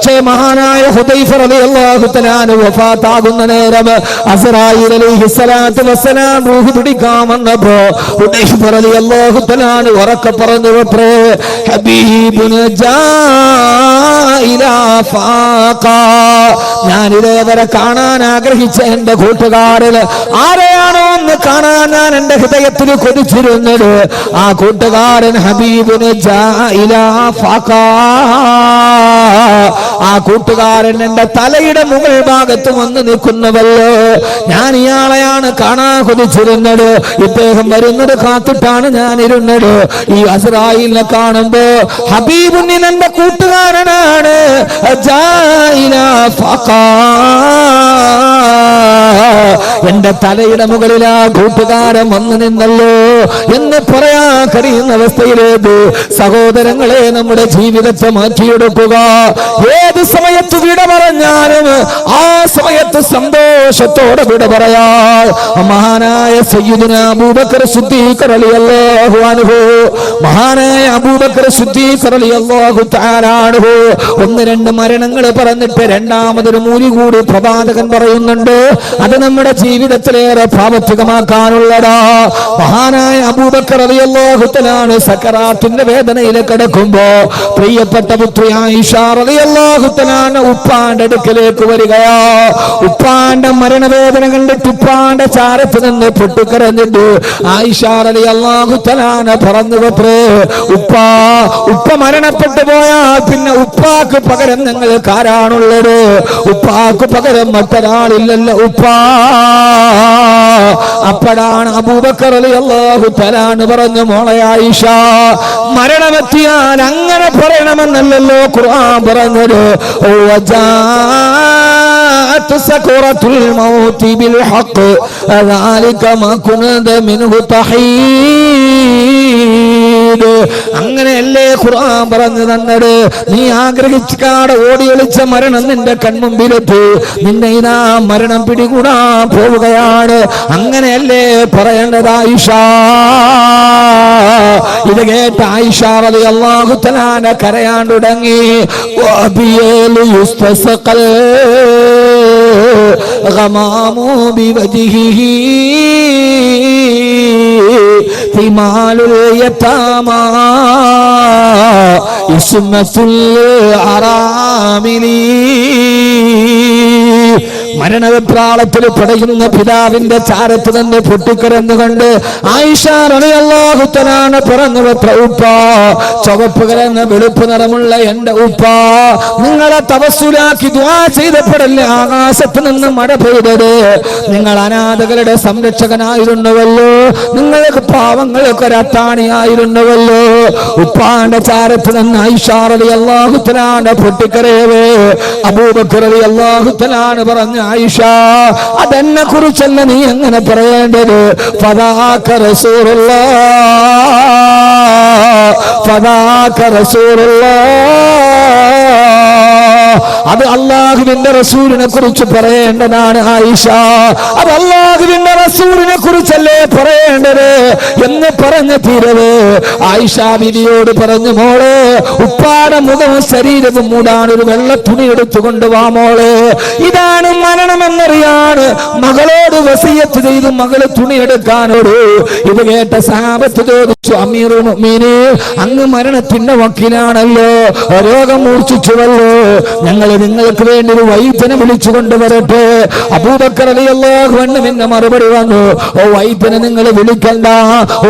പക്ഷേ മഹാനായ ഹുദൈഫ റളിയല്ലാഹു തആല അൻഹു വഫാത്താകുന്ന നേരം അസ്റായീൽ അലൈഹിസ്സലാത്തു വസ്സലാം റൂഹ് പിടിക്കാൻ വന്നപ്പോ ഹുദൈഫ റളിയല്ലാഹു തആല അൻഹു ഉറക്കെ പറഞ്ഞു, ഹബീബുന ജാഇലാ ഫാഖാ, ഞാൻ ഇതേവരെ കാണാൻ ആഗ്രഹിച്ച എന്റെ കൂട്ടുകാരൻ ആരെയാണോ ഒന്ന് കാണാൻ ഞാൻ എന്റെ ഹൃദയത്തിൽ കൊതിച്ചിരുന്നത്, ആ കൂട്ടുകാരൻ ഹബീബുന ജാഇലാ ഫാഖാ, ആ കൂട്ടുകാരൻ എന്റെ തലയുടെ മുകൾ ഭാഗത്ത് വന്ന് നിൽക്കുന്നവല്ലോ, ഞാൻ ഇയാളെയാണ് കാണാൻ കൊതിച്ചിരുന്നത്, ഇദ്ദേഹം വരുന്നത് കാത്തിട്ടാണ് ഞാൻ ഇരുന്നത്. ഈ അസ്റായീലിനെ കാണുമ്പോ ഹബീബുനി എന്റെ കൂട്ടുകാരനാണ്, ജാഇലാ ഫാഖാ, എന്റെ തലയുടെ മുകളിൽ ആ കൂട്ടുകാരൻ വന്നു നിന്നല്ലോ എന്ന് പറയാൻ കഴിയുന്ന അവസ്ഥയിലേക്ക് സഹോദരങ്ങളെ നമ്മുടെ ജീവിതത്തെ മാറ്റിയെടുക്കുക. ഏത് സമയത്ത് വിട പറഞ്ഞാലും ആ സമയത്ത് സന്തോഷത്തോടെ വിട പറയാ. മഹാനായ സയ്യിദുനാ അബൂബക്കർ സിദ്ദീഖ് റളിയല്ലാഹു അൻഹു, മഹാനായ അബൂബക്കർ സിദ്ദീഖ് റളിയല്ലാഹു തആല അൻഹു ഒന്ന് രണ്ട് മരണങ്ങൾ പറഞ്ഞിട്ട് രണ്ടാമതൊരു മൂലി കൂടി പ്രവാചകൻ പറയുന്നുണ്ട്. അത് നമ്മുടെ ജീവിതത്തിലേറെ പ്രാവർത്തികമാക്കാനുള്ളതാ. മഹാനായ അബൂബക്കർ റളിയല്ലാഹു തആല സക്കറാത്തിന്റെ വേദനയിൽ കിടക്കുമ്പോ പ്രിയപ്പെട്ട പുത്രി ആയിഷ റളിയല്ലാഹു തആല ഉപ്പാന്റെ അടുക്കലേക്ക് വരികയാ. ഉപ്പാന്റെ മരണവേദന കണ്ടിട്ട് ഉപ്പാന്റെ ചാരത്ത് നിന്ന് പൊട്ടിക്കരഞ്ഞിട്ട് ആയിഷ റളിയല്ലാഹു തആല പറഞ്ഞു, ഉപ്പ മരണപ്പെട്ടു പോയാൽ പിന്നെ ഉപ്പാക്ക് പകരം നിങ്ങൾക്ക് ആരാണുള്ളത്? ഉപ്പാക്ക് പകരം മറ്റൊരാളില്ലല്ലോ ഉപ്പാ. അപ്പോഴാണ് അബൂബക്കർ റളിയല്ലാഹു തആല പറഞ്ഞു, മോളെ ആയിഷ, മരണമെത്തിയാൽ അങ്ങനെ പറയണമെന്നല്ലല്ലോ ഖുർആൻ പറഞ്ഞത്. സക്റത്തുൽ മൗതി ബിൽ ഹഖ് ദാലിക മാ കുനത മിൻഹു തഹീദ്, അങ്ങനെയല്ലേ ഖുർആൻ പറഞ്ഞു തന്നത്. നീ ആഗ്രഹിച്ചാടെ ഓടി ഒളിച്ച മരണം നിന്റെ കൺമുമ്പിലെത്തി, നിന്നെ ഇതാ മരണം പിടികൂടാൻ പോവുകയാണ്, അങ്ങനെയല്ലേ പറയേണ്ടത് ആയിഷ. ഇത് കേട്ട ആയിഷ റളിയല്ലാഹു തആല കരയാൻ തുടങ്ങി. ഗമാമു ബിവജ്ഹിഹി തിമാലുൽ യതാമാ ഇസ്മത്തുൽ അറാമിലി, മരണവെപ്രാളത്തിൽ പടയുന്ന പിതാവിന്റെ ചാരത്ത് തന്നെ പൊട്ടിക്കരന്നുകൊണ്ട് ആയിഷ റളിയല്ലാഹു തആല പറഞ്ഞു, ഉപ്പ, ചുവപ്പ് കലർന്ന വെളുപ്പ് നിറമുള്ള എന്റെ ഉപ്പ, നിങ്ങളെ തവസ്സുലാക്കി ദുആ ചെയ്തപ്പോഴല്ലേ ആകാശത്ത് നിന്ന് മഴ പെയ്തത്? നിങ്ങൾ അനാഥകളുടെ സംരക്ഷകനായിരുന്നുവല്ലോ, നിങ്ങൾക്ക് പാവങ്ങൾക്ക് ഒരത്താണിയായിരുന്നുവല്ലോ. ഉപ്പാന്റെ ചാരത്ത് നിന്ന് ആയിഷ റളിയല്ലാഹു തആല പൊട്ടിക്കരയവേ അബൂബക്കർ റളിയല്ലാഹു തആല പറഞ്ഞു, ആയിഷ, അതെന്നെ കുറിച്ചല്ല നീ എങ്ങനെ പറയേണ്ടത്. ഫദാക റസൂലുള്ളാഹ്, ഫദാക റസൂലുള്ളാഹ്, അത് അല്ലാഹുവിന്റെ റസൂലിനെ കുറിച്ച് പറയേണ്ടതാണ് ആയിഷ, അത് അല്ലാഹുവിന്റെ റസൂലിനെ കുറിച്ചല്ലേ പറയേണ്ടത് എന്ന് പറഞ്ഞു തീരവേ ആയിഷ ബിവിയോട് പറഞ്ഞു, മോളെ, ഉപ്പാടെ മുഖവും ശരീരവും മൂടാൻ ഒരു വെള്ള തുണി എടുത്തു കൊണ്ടുവാ മോളെ, ഇതാണ് മരണമെന്നറിയാണ് മകളോട് വസിയത്ത് ചെയ്തു മകള് തുണിയെടുക്കാനോട്. ഇത് കേട്ട സഹാബത്ത് ചോദിച്ചു, അമീറുൽ മുഅ്മിനീൻ, അങ്ങ് മരണത്തിന്റെ വക്കീലാണല്ലോ, രോഗം മൂർച്ഛിച്ചുവല്ലോ, ഞങ്ങൾ നിങ്ങൾക്ക് വേണ്ടി ഒരു വൈദ്യനെ വിളിച്ചു കൊണ്ടുവരട്ടെ? അബൂബക്കർ റളിയല്ലാഹു അൻഹു പിന്നെ മറുപടി വന്നു, ഓ വൈദ്യനെ നിങ്ങൾ വിളിക്കണ്ട,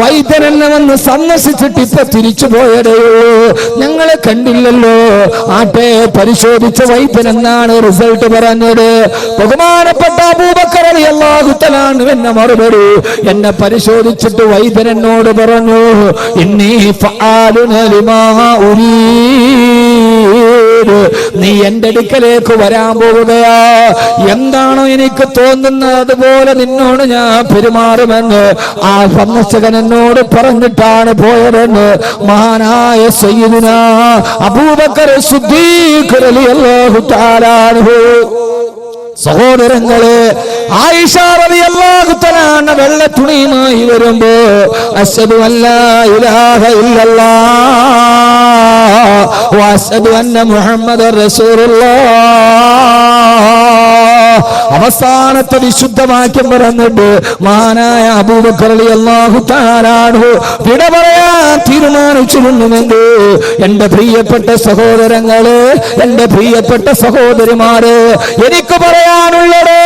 വൈദ്യൻ എന്നെ വന്ന് സന്ദർശിച്ചിട്ട് ഇപ്പൊ തിരിച്ചു പോയതേയുള്ളൂ, ഞങ്ങളെ കണ്ടില്ലല്ലോ. ആട്ടെ, പരിശോധിച്ച വൈദ്യൻ എന്നാണ് റിസൾട്ട് പറഞ്ഞത്? ബഹുമാനപ്പെട്ട അബൂബക്കർ റളിയല്ലാഹു തആല എന്നെ മറുപടി, എന്നെ പരിശോധിച്ചിട്ട് വൈദ്യൻ എന്നോട് പറഞ്ഞു, ഇന്നി ഫആലുന ലിമാ ഉരീദ്, നീ എന്റെ അടുക്കലേക്ക് വരാൻ പോവുകയാ, എന്താണോ എനിക്ക് തോന്നുന്നത് അതുപോലെ നിന്നോട് ഞാൻ പെരുമാറുമെന്ന് ആ സന്ദർശകൻ എന്നോട് പറഞ്ഞിട്ടാണ് പോയതെന്ന് മഹാനായ സയ്യിദുനാ അബൂബക്കർ സിദ്ദീഖ് റളിയല്ലാഹു തആല അൻഹു സഹോദരങ്ങളെ, ആയിഷ റളിയല്ലാഹു തആല വെള്ള തുണിയുമായി വരുമ്പോ അശ്ഹദു അല്ലാ ഇലാഹ ഇല്ലല്ലാഹ് വ അശ്ഹദു അന്ന മുഹമ്മദർ റസൂലുള്ളാഹ് അവസാനത്തെ വിശുദ്ധവാക്യം പറഞ്ഞിട്ട് മഹാനായ അബൂബക്കർ റളിയല്ലാഹു തആല അൻഹു വിട പറയാൻ തീരുമാനിച്ചിരുന്നുവെങ്കിൽ എന്റെ പ്രിയപ്പെട്ട സഹോദരങ്ങളെ, എന്റെ പ്രിയപ്പെട്ട സഹോദരിമാരെ, എനിക്ക് പറയാനുള്ളത്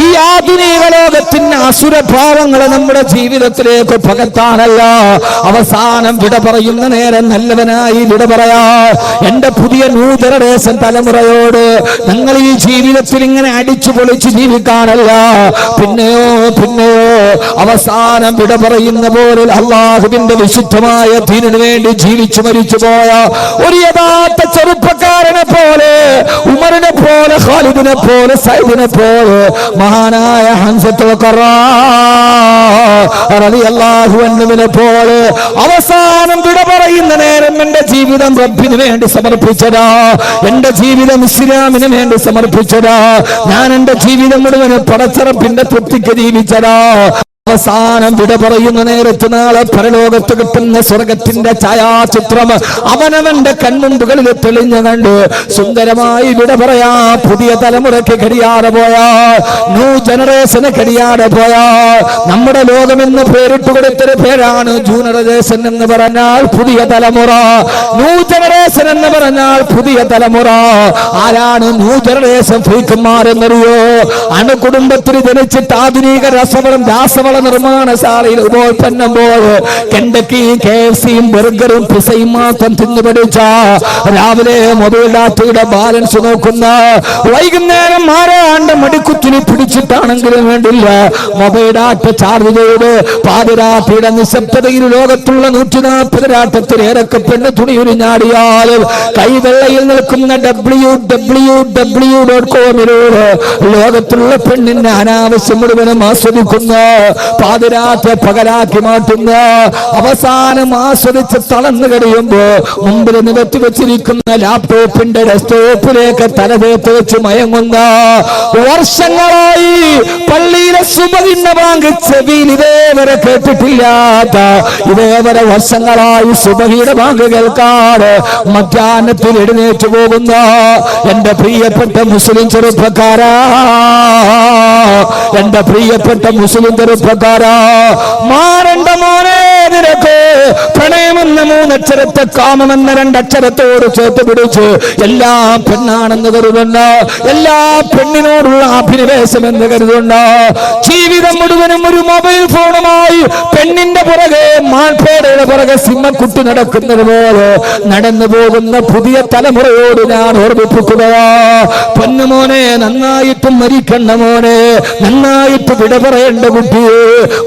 ഈ ആധുനിക ലോകത്തിന്റെ അസുരഭാവങ്ങളെ നമ്മുടെ ജീവിതത്തിലേക്ക് പകർത്താനല്ല, അവസാനം വിട പറയുന്ന നേരം നല്ലവനായി വിട പറയാ എന്റെ പുതിയ ന്യൂ ജനറേഷൻ തലമുറയോട് ഞങ്ങൾ ഈ ജീവിതത്തിൽ ഇങ്ങനെ അടിച്ചു പൊളിച്ച് ജീവിക്കാനല്ല, പിന്നെയോ അവസാനം വിട പറയുന്ന പോലെ അള്ളാഹുവിന്റെ വിശുദ്ധമായ ദീനിനു വേണ്ടി ജീവിച്ചു മരിച്ചു പോയ ഒരു യഥാർത്ഥ ചെറുപ്പക്കാരനെ പോലെ, ഉമറിനെ പോലെ, ഖാലിദിനെ പോലെ, സൈദിനെ പോലെ, മഹാനായ ഹംസത്തുൽ റളിയല്ലാഹു അൻഹുവിനെ പോലെ അവസാനം വിട പറയുന്ന നേരം എന്റെ ജീവിതം റബ്ബിന് വേണ്ടി സമർപ്പിച്ചതാ, എന്റെ ജീവിതം ഇസ്ലാമിന് വേണ്ടി സമർപ്പിച്ചതാ, ഞാൻ എന്റെ ജീവിതം മുഴുവൻ പടച്ചറപ്പിന്റെ തൃപ്തിക്ക് ജീവിച്ചതാ. അവസാനം വിട പറയുന്ന നേരത്ത് നാളെ പരലോകത്ത് കിട്ടുന്ന സ്വർഗത്തിന്റെ ഛായാചിത്രം അവനവന്റെ കൺമുമ്പുകളിൽ തെളിഞ്ഞു കണ്ട് സുന്ദരമായി വിട പറയാ പുതിയ തലമുറയ്ക്ക് കഴിയാതെ പോയാ, ന്യൂ ജനറേഷന് കഴിയാതെ പോയാ. നമ്മുടെ ലോകമെന്ന് പേരിട്ട് കൊടുത്തൊരു പേരാണ് ജനറേഷൻ എന്ന് പറഞ്ഞാൽ പുതിയ തലമുറ, ന്യൂ ജനറേഷൻ എന്ന് പറഞ്ഞാൽ പുതിയ തലമുറ. ആരാണ് ന്യൂ ജനറേഷൻ ഫ്രീക്കന്മാരെന്നറിയോ? അണുകുടുംബത്തിൽ ജനിച്ചിട്ട് ആധുനിക രാസവള നിർമ്മാണശാലയിൽ ഉപോൽപ്പന്നം പോലെ കെൻഡക്കിയും KFCയും ബർഗറും പിസയും മാത്രം തിന്നു പഠിച്ച, രാവിലെ മൊബൈൽ ഡാറ്റയുടെ ബാലൻസ് നോക്കുന്ന, വൈകുന്നേരം ആരാണ്ട് മടിക്കുറ്റിന് പിടിച്ചിട്ടാണെങ്കിലും വേണ്ടില്ല മൊബൈൽ ഡാറ്റ ചാർജ് ചെയ്ത് പാതിരാത്രിയുടെ നിശബ്ദതയിൽ ലോകത്തുള്ള 140 രാട്ടത്തിലേറൊക്കെ പെണ്ണ് തുണിയുരിഞ്ഞാടിയാലും കൈവെള്ളയിൽ നിൽക്കുന്ന www.com-ലൂടെ ലോകത്തുള്ള പെണ്ണിന്റെ അനാവശ്യം മുഴുവനും ആസ്വദിക്കുന്ന, പാതിരാത്രി പകലാക്കി മാറ്റുന്ന, അവസാനം ആസ്വദിച്ച് തളർന്നു കഴിയുമ്പോ മുമ്പിൽ നികത്തി വെച്ചിരിക്കുന്ന ലാപ്ടോപ്പിന്റെ ഡെസ്ക്ടോപ്പിലേക്ക് തലവേത്ത് വെച്ച് മയങ്ങുന്ന, വർഷങ്ങളായി പള്ളിയിലെ സുബഹിന്റെ ബാങ്ക് ചെവിയിൽ ഇതേവരെ കേട്ടിട്ടില്ലാത്ത, ഇതേവരെ വർഷങ്ങളായി സുബഹിയുടെ ബാങ്ക് കേൾക്കാതെ മധ്യാഹ്നത്തിൽ എഴുന്നേറ്റ് പോകുന്ന എന്റെ പ്രിയപ്പെട്ട മുസ്ലിം ചെറുപ്പക്കാരാ, എന്റെ പ്രിയപ്പെട്ട മുസ്ലിം ചെറുപ്പക്കാരാ, മാറണ്ട മോനെ, നിനക്ക് പ്രണയമെന്ന 3 അക്ഷരത്തെ കാമമെന്ന 2 അക്ഷരത്തോട് ചേർത്ത് പിടിച്ച് എല്ലാ പെണ്ണാണെന്ന് കരുതുന്ന, എല്ലാ പെണ്ണിനോടുള്ള അഭിനിവേശം എന്ന് കരുതുന്ന, ജീവിതം മുഴുവനും ഒരു മൊബൈൽ ഫോണുമായി പെണ്ണിന്റെ പുറകെ മാൻപേടയുടെ പുറകെ സിംഹക്കുട്ടി നടക്കുന്നത് പോലെ നടന്നു പോകുന്ന പുതിയ തലമുറയോട് ഞാൻ ഓർമ്മിപ്പിക്കുകയാ. പൊന്നുമോനെ, നന്നായിട്ട് മരിക്കണ്ട മോനെ, നന്നായിട്ട് വിട പറയേണ്ട കുട്ടിയെ,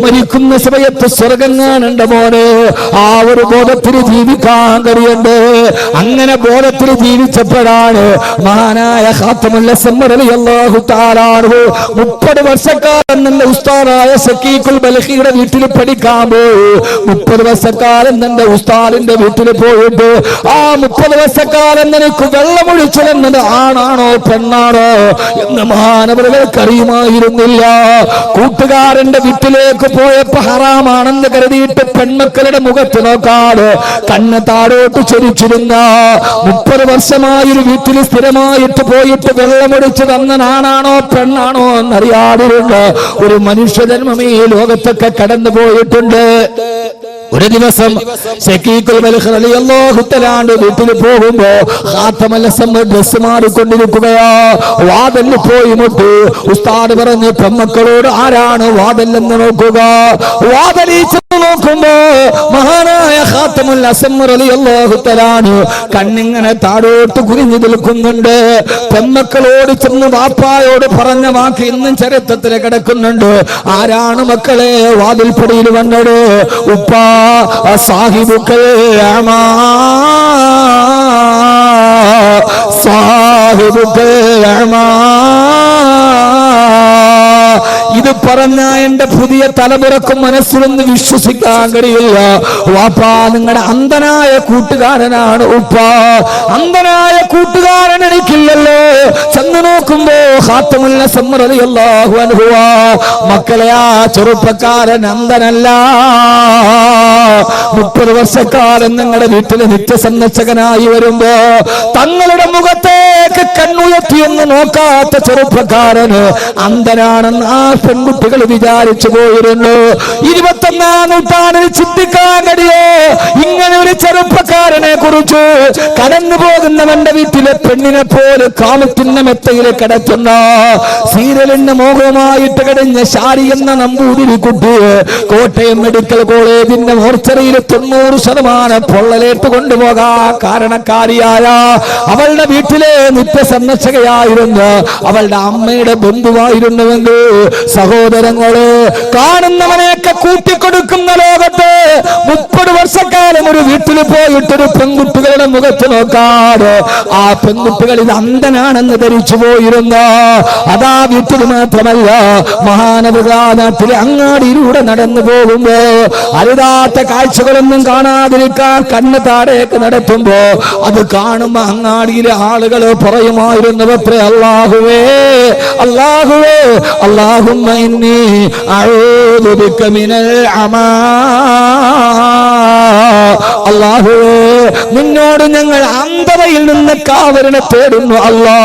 മരിക്കുന്ന സമയത്ത് സ്വർഗം കാണേണ്ട മോനെ, ആ ഒരു ബോധത്തിൽ ജീവിക്കാൻ കഴിയണ്ടേ. അങ്ങനെ ബോധത്തിൽ ജീവിച്ചപ്പോഴാണ് മഹാനായ ഖാത്തമുൽ അസ്മർ റളിയല്ലാഹു തആല അൻഹു 30 വർഷക്കാലം തന്നെ ഉസ്താദായ സക്കീഖുൽ ബൽഖിയുടെ വീട്ടിൽ പഠിക്കാൻ പോയി. 30 വർഷക്കാലം തന്റെ ഉസ്താദിന്റെ വീട്ടിൽ പോയിട്ട് ആ 30 വർഷക്കാലം നിനക്ക് വെള്ളമൊഴിച്ചതെന്നത് ആണാണോ പെണ്ണാണോ എന്ന് മഹാനവറുകൾക്ക് അറിയുമായിരുന്നില്ല. കൂട്ടുകാരന്റെ വീട്ടിലേക്ക് പോയപ്പോ ഹറാമാണെന്ന് കരുതിയിട്ട് പെൺമക്കളുടെ മുഖത്ത് നോക്കാതെ കണ്ണ് താഴോട്ട് ചൊരിച്ചിരുന്ന, 30 വർഷമായൊരു വീട്ടിൽ സ്ഥിരമായിട്ട് പോയിട്ട് വെള്ളമൊടിച്ച് തന്നനാണാണോ പെണ്ണാണോ എന്നറിയാതിരുന്ന ഒരു മനുഷ്യജന്മം ഈ ലോകത്തൊക്കെ കടന്നു പോയിട്ടുണ്ട്. ഒരു ദിവസം സക്കീഖുൽ ബൽഖ് റളിയല്ലാഹു തആല വീട്ടിൽ പോകുമ്പോ ഖാത്തമുൽ അസ്മർ ഡ്രസ് മാറിക്കൊണ്ടിരിക്കുകയാ. വാതിലിൽ പോയി മുട്ടി. ഉസ്താദ് പറഞ്ഞു, പെൺമക്കളോട് ആരാണ് വാതിലെന്ന് നോക്കുക. വാതിലിൽ ചെന്ന് നോക്കുമ്പോ മഹാനായ ഖാത്തമുൽ അസ്മർ റളിയല്ലാഹു തആല കണ്ണിങ്ങനെ താഴോട്ട് കുനിഞ്ഞു നിൽക്കുന്നുണ്ട്. പെൺമക്കളോട് ചെന്ന് വാപ്പായോട് പറഞ്ഞ വാക്ക് ഇന്നും ചരിത്രത്തിൽ കിടക്കുന്നുണ്ട്. ആരാണ് മക്കളെ വാതിൽപ്പടിയിൽ വന്നത്? ഉപ്പാ സാഹിബുക്കൽ അമാ, സാഹിബുക്കൽ അമാ. ഇത് പറഞ്ഞ എന്റെ പുതിയ തലമുറക്ക് മനസ്സിലൊന്ന് വിശ്വസിക്കാൻ കഴിയില്ല. വാപ്പാ, നിങ്ങളുടെ അന്ധനായ കൂട്ടുകാരനാണ് ഉപ്പ. അന്ധനായ കൂട്ടുകാരൻ എനിക്കില്ലല്ലോ. ചെന്ന് നോക്കുമ്പോ ഖാത്തമുൽ അസ്മ റളിയല്ലാഹു അൻഹു. മക്കളെ, ആ ചെറുപ്പക്കാരൻ അന്ധനല്ല. 30 വർഷക്കാലം നിങ്ങളുടെ വീട്ടിൽ നിത്യസന്ദർശകനായി വരുമ്പോ തങ്ങളുടെ മുഖത്തേക്ക് കണ്ണുയർത്തിയൊന്ന് നോക്കാത്ത ചെറുപ്പക്കാരന് അന്ധനാണെന്ന് ആ പെൺകുട്ടികൾ വിചാരിച്ചു പോയിരുന്നു. 21ാം നൂറ്റാണ്ടിൽ ചിന്തിക്കാൻ കഴിയോ ഇങ്ങനെ ഒരു ചെറുപ്പക്കാരനെ കുറിച്ച്? കടന്നു പോകുന്നവന്റെ വീട്ടിലെ പെണ്ണിനെ പോലെ കാമത്തിന്റെ മെത്തയിൽ കിടക്കുന്ന സീരിയലിന്റെ മോഹമായിട്ട് കഴിഞ്ഞ ഷാരി എന്ന നമ്പൂതിരി കുട്ടി കോട്ടയം മെഡിക്കൽ കോളേജിന്റെ മോർച്ചറിയിൽ 90% പൊള്ളലേറ്റ് കൊണ്ടുപോകാ കാരണക്കാരിയായ അവളുടെ വീട്ടിലെ നിത്യസന്ദർശകയായിരുന്നു, അവളുടെ അമ്മയുടെ ബന്ധുവായിരുന്നുവെങ്കിൽ സഹോദരങ്ങള്, കാണുന്നവനെയൊക്കെ കൂട്ടിക്കൊടുക്കുന്ന ലോകത്ത് 30 വർഷക്കാലം ഒരു വീട്ടിൽ പോയിട്ടൊരു പെൺകുട്ടികളുടെ മുഖത്ത് നോക്കാതെ ആ പെൺകുട്ടികൾ ഇത് അന്ധനാണെന്ന് ധരിച്ചു പോയിരുന്ന അതാ വീട്ടിൽ മാത്രമല്ല മഹാനഗര നാട്ടിലെ അങ്ങാടിയിലൂടെ നടന്നു പോകുമ്പോ അരുതാത്ത കാഴ്ചകളൊന്നും കാണാതിരിക്കാൻ കണ്ണ് താഴേക്ക് നടത്തുമ്പോ അത് കാണുമ്പോ അങ്ങാടിയിലെ ആളുകൾ പറയുമായിരുന്നു, അത്രേ, അല്ലാഹുവേ അല്ലാഹുവേ അല്ലാഹുമ്മ ഇന്നി അഊദു ബിക മിനൽ അമാ. അല്ലാഹുവേ, നിന്നോട് ഞങ്ങൾ അന്ധതയിൽ നിന്ന് കാവലിനെ തേടുന്നു. അല്ലാ,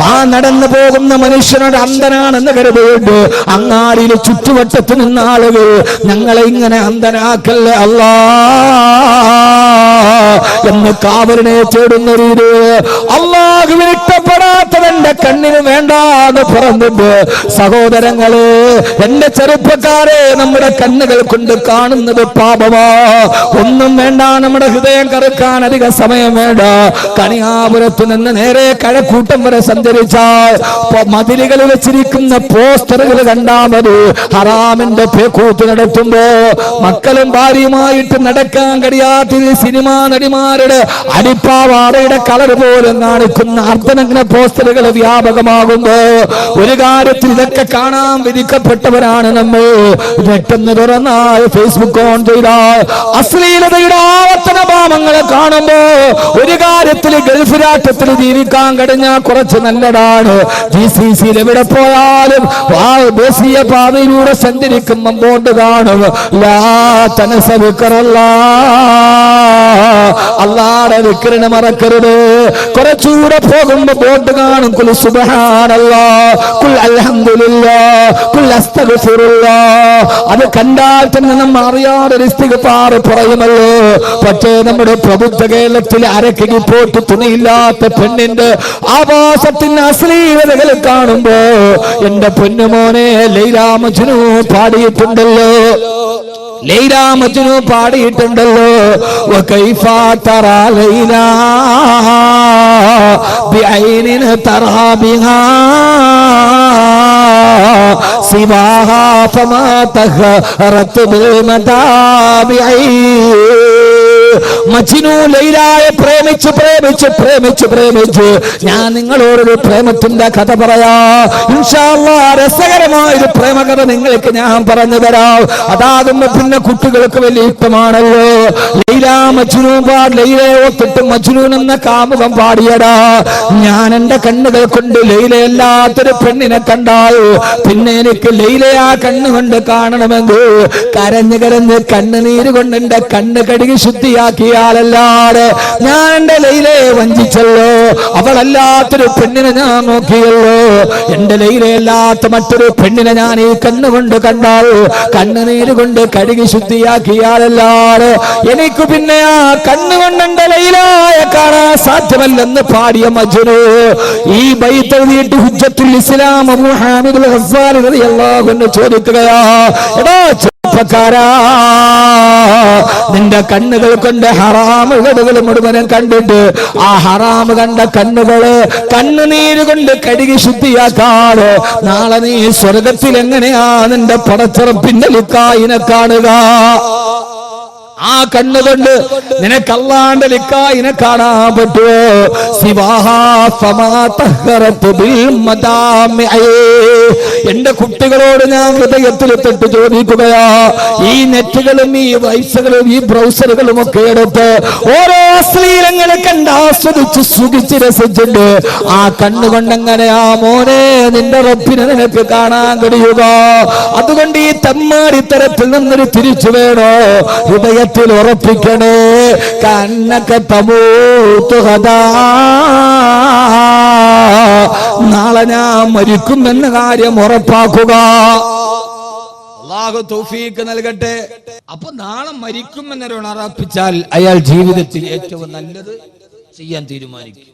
ആ നടന്നു പോകുന്ന മനുഷ്യനോട് അന്ധനാണെന്ന് കരുതിയിട്ട് അങ്ങാടിയിൽ ചുറ്റുവട്ടത്ത് നിന്ന ആളുകൾ ഞങ്ങളെ ഇങ്ങനെ അന്ധനാക്കല്ലേ അല്ലാ എന്ന് കാവലിനെ തേടുന്ന രീതി. അല്ലാഹുവിന് ഇഷ്ടപ്പെടാത്തവന്റെ കണ്ണിന് വേണ്ടാന്ന് പറഞ്ഞിട്ട് സഹോദരങ്ങള്, എന്റെ ചെറുപ്പക്കാരെ, നമ്മുടെ കണ്ണുകൾ കൊണ്ട് കാണുന്നത് പാപമാ. ഒന്നും വേണ്ട, നമ്മുടെ ഹൃദയം കറുക്കാൻ അധിക സമയം വേണ്ട. കണിയാപുരത്ത് നിന്ന് നേരെ കഴക്കൂട്ടം വരെ സഞ്ചരിച്ചാൽ മതിലുകൾ വെച്ചിരിക്കുന്ന പോസ്റ്ററുകൾ കണ്ടാൽ മതി. ഹറാമിന്റെ പേക്കൂത്ത് നടത്തുമ്പോ മക്കളും ഭാര്യയുമായിട്ട് നടക്കാൻ കഴിയാത്ത സിനിമാ നടിമാരുടെ അടിപ്പാവാടയുടെ കളർ പോലും കാണിക്കുന്ന അർദ്ധനഗ്ന പോസ്റ്ററുകൾ വ്യാപകമാകുമ്പോ ഒരു കാര്യത്തിൽ ഇതൊക്കെ കാണാൻ വിധിക്കപ്പെട്ടവരാണ് നമ്മൾ. പെട്ടെന്ന് തുറന്നാൽ ഫേസ്ബുക്ക് ഓൺ ചെയ്താൽ അശ്ലീലതയുടെ ആവർത്തന ഭാവങ്ങളെ കാണുമ്പോ ഒരു കാര്യത്തിൽ ഗൾഫ് രാഷ്ട്രത്തിൽ ജീവിക്കാൻ കഴിഞ്ഞാൽ കുറച്ച് നല്ലതാണ്. GCC എവിടെ പോയാലും ദേശീയ പാതയിലൂടെ സഞ്ചരിക്കുമ്പോൾ ബോർഡ് കാണും, ലാ തനസ ദിക്റല്ലാ, അല്ലാഹുവിന്റെ ദിക്റിനെ മറക്കരുത്. കുറച്ചുകൂടെ പോകുമ്പോ ബോർഡ് കാണും, ഖുൽ സുബ്ഹാനല്ലാഹ്, ഖുൽ അൽഹംദുലില്ലാഹ്, ഖുൽ അസ്തഗ്ഫിറുല്ലാഹ്. അത് കണ്ടാൽ തന്നെ നമ്മൾ അറിയാതെ ഇസ്തിഗ്ഫാർ പറയുമല്ലോ. പക്ഷേ നമ്മുടെ പ്രബുദ്ധ കേരളത്തിൽ അരക്കിന് പോട്ട് തുണിയില്ലാത്ത പെണ്ണിന്റെ ആവാസത്തിന് അശ്ലീലതകൾ കാണുമ്പോ എന്റെ പൊന്നുമോനെ Laila Majnu പാടിയിട്ടുണ്ടല്ലോ, Laila Majnu പാടിയിട്ടുണ്ടല്ലോ. വകൈഫ തറാ Laila ബിഐനിൻ തറാ ബിഹാ സിവാഹാ ഫമാ തഖറത് ബിൽ മതാബിഇ. മജ്നു ലൈലായെ പ്രേമിച്ച് പ്രേമിച്ച് പ്രേമിച്ച് പ്രേമിച്ച് ഞാൻ നിങ്ങളോടൊരു പ്രേമത്തിന്റെ കഥ പറയാ. ഇൻഷാ അല്ലാഹ് രസകരമായൊരു പ്രേമകഥ നിങ്ങൾക്ക് ഞാൻ പറഞ്ഞു തരാം. അതാകുമ്പോ പിന്നെ കുട്ടികൾക്ക് വലിയ ഇഷ്ടമാണല്ലോ. ലൈലാ മജ്നു ലൈലയെ ഓർത്തിട്ട് മജ്നൂൻ എന്ന കാമുകം പാടിയടാ. ഞാൻ എന്റെ കണ്ണുകൾ കൊണ്ട് ലൈലയല്ലാത്തൊരു പെണ്ണിനെ കണ്ടാൽ പിന്നെ എനിക്ക് ലൈലയെ ആ കണ്ണുകൊണ്ട് കാണണമെങ്കിൽ കരഞ്ഞ് കരഞ്ഞ് കണ്ണുനീര് കൊണ്ട് എന്റെ കണ്ണ് കഴുകി ശുദ്ധിയാക്കിയാലല്ലാതെ ഞാൻ എന്റെ ലൈലയെ വഞ്ചിച്ചല്ലോ. അവളല്ലാത്തൊരു പെണ്ണിനെ ഞാൻ നോക്കിയല്ലോ. എന്റെ ലൈലയല്ലാത്ത മറ്റൊരു പെണ്ണിനെ ഞാൻ ഈ കണ്ണുകൊണ്ട് കണ്ടാൽ കണ്ണുനീര് കൊണ്ട് കഴുകി ശുദ്ധിയാക്കിയാലല്ലാതെ എനിക്ക് പിന്നെ ആ കണ്ണുകൊണ്ട് എന്റെ ലൈലയെ കാണാൻ സാധ്യമല്ലെന്ന് പാടിയ മജ്നു ഈ ബൈത്ത് എഴുതിയിട്ട് ഹുജ്ജത്തുൽ ഇസ്ലാം അബൂ ഹാമിദുൽ ഗസ്സാലി റളിയല്ലാഹു അൻഹു ചോദിക്കുകയാ, എടാ ചെറുപ്പക്കാരാ, നിന്റെ കണ്ണുകൾ കൊണ്ട് ഹറാമുകൾ മുഴുവനും കണ്ടിട്ട് ആ ഹറാമ് കണ്ട കണ്ണുകള് കണ്ണുനീര് കൊണ്ട് കഴുകി ശുദ്ധിയാക്കാറ് നാളെ നീ സ്വർഗത്തിൽ എങ്ങനെയാ നിന്റെ പടച്ചിറപ്പിന്റെ ലിക്കായിനെ കാണുക? ആ കണ്ണുകൊണ്ട് നിനക്ക് അല്ലാണ്ട് ലിക്കായിനെ കാണാൻ പറ്റുമോ? എന്റെ കുട്ടികളോട് ഞാൻ ഹൃദയത്തിൽ തൊട്ട് ചോദിക്കുകയാ, ഈ നെറ്റുകളും ഈ വൈസുകളും ഈ ബ്രൗസറുകളും ഒക്കെ എടുത്ത് ഓരോ അശ്ലീലങ്ങളെ കണ്ട് ആസ്വദിച്ച് സുഖിച്ച് രസിച്ചിട്ട് ആ കണ്ണുകൊണ്ടെങ്ങനെയാ മോനെ നിന്റെ റബ്ബിനെ നിനക്ക് കാണാൻ കഴിയുക? അതുകൊണ്ട് ഈ തെമ്മാടിത്തരത്തിൽ നിന്നൊരു തിരിച്ചു വേണോ? ഹൃദയത്തിൽ ഉറപ്പിക്കണേ, കണ്ണൊക്കെ തമൂത്തുഹദാ, നാളെ ഞാൻ മരിക്കുമെന്ന കാര്യം ഉറപ്പാക്കുക. അല്ലാഹു തൗഫീഖ് നൽകട്ടെ. അപ്പൊ നാളെ മരിക്കുമെന്നൊരാൾ ഉറപ്പിച്ചാൽ അയാൾ ജീവിതത്തിൽ ഏറ്റവും നല്ലത് ചെയ്യാൻ തീരുമാനിക്കും,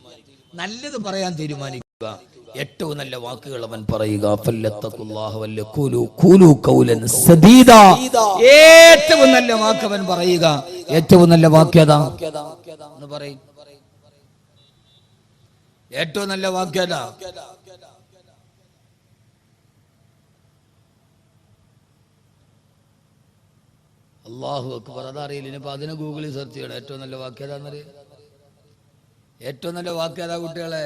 നല്ലത് പറയാൻ തീരുമാനിക്കുക, ഏറ്റവും നല്ല വാക്കുകൾ അവൻ പറയുക. ഏറ്റവും നല്ല വാക്ക് അവൻ പറയുക. ഏറ്റവും നല്ല വാക്യത എന്ന് പറയും. ഏറ്റവും നല്ല വാക്യത അല്ലാഹു അക്ബർ. അതറിയില്ല, ഇനിയിപ്പോ അതിനെ ഗൂഗിളിൽ സെർച്ച് ചെയ്യണം. ഏറ്റവും നല്ല വാക്യത എന്നറിയാം. ഏറ്റവും നല്ല വാക്യത കുട്ടികളെ,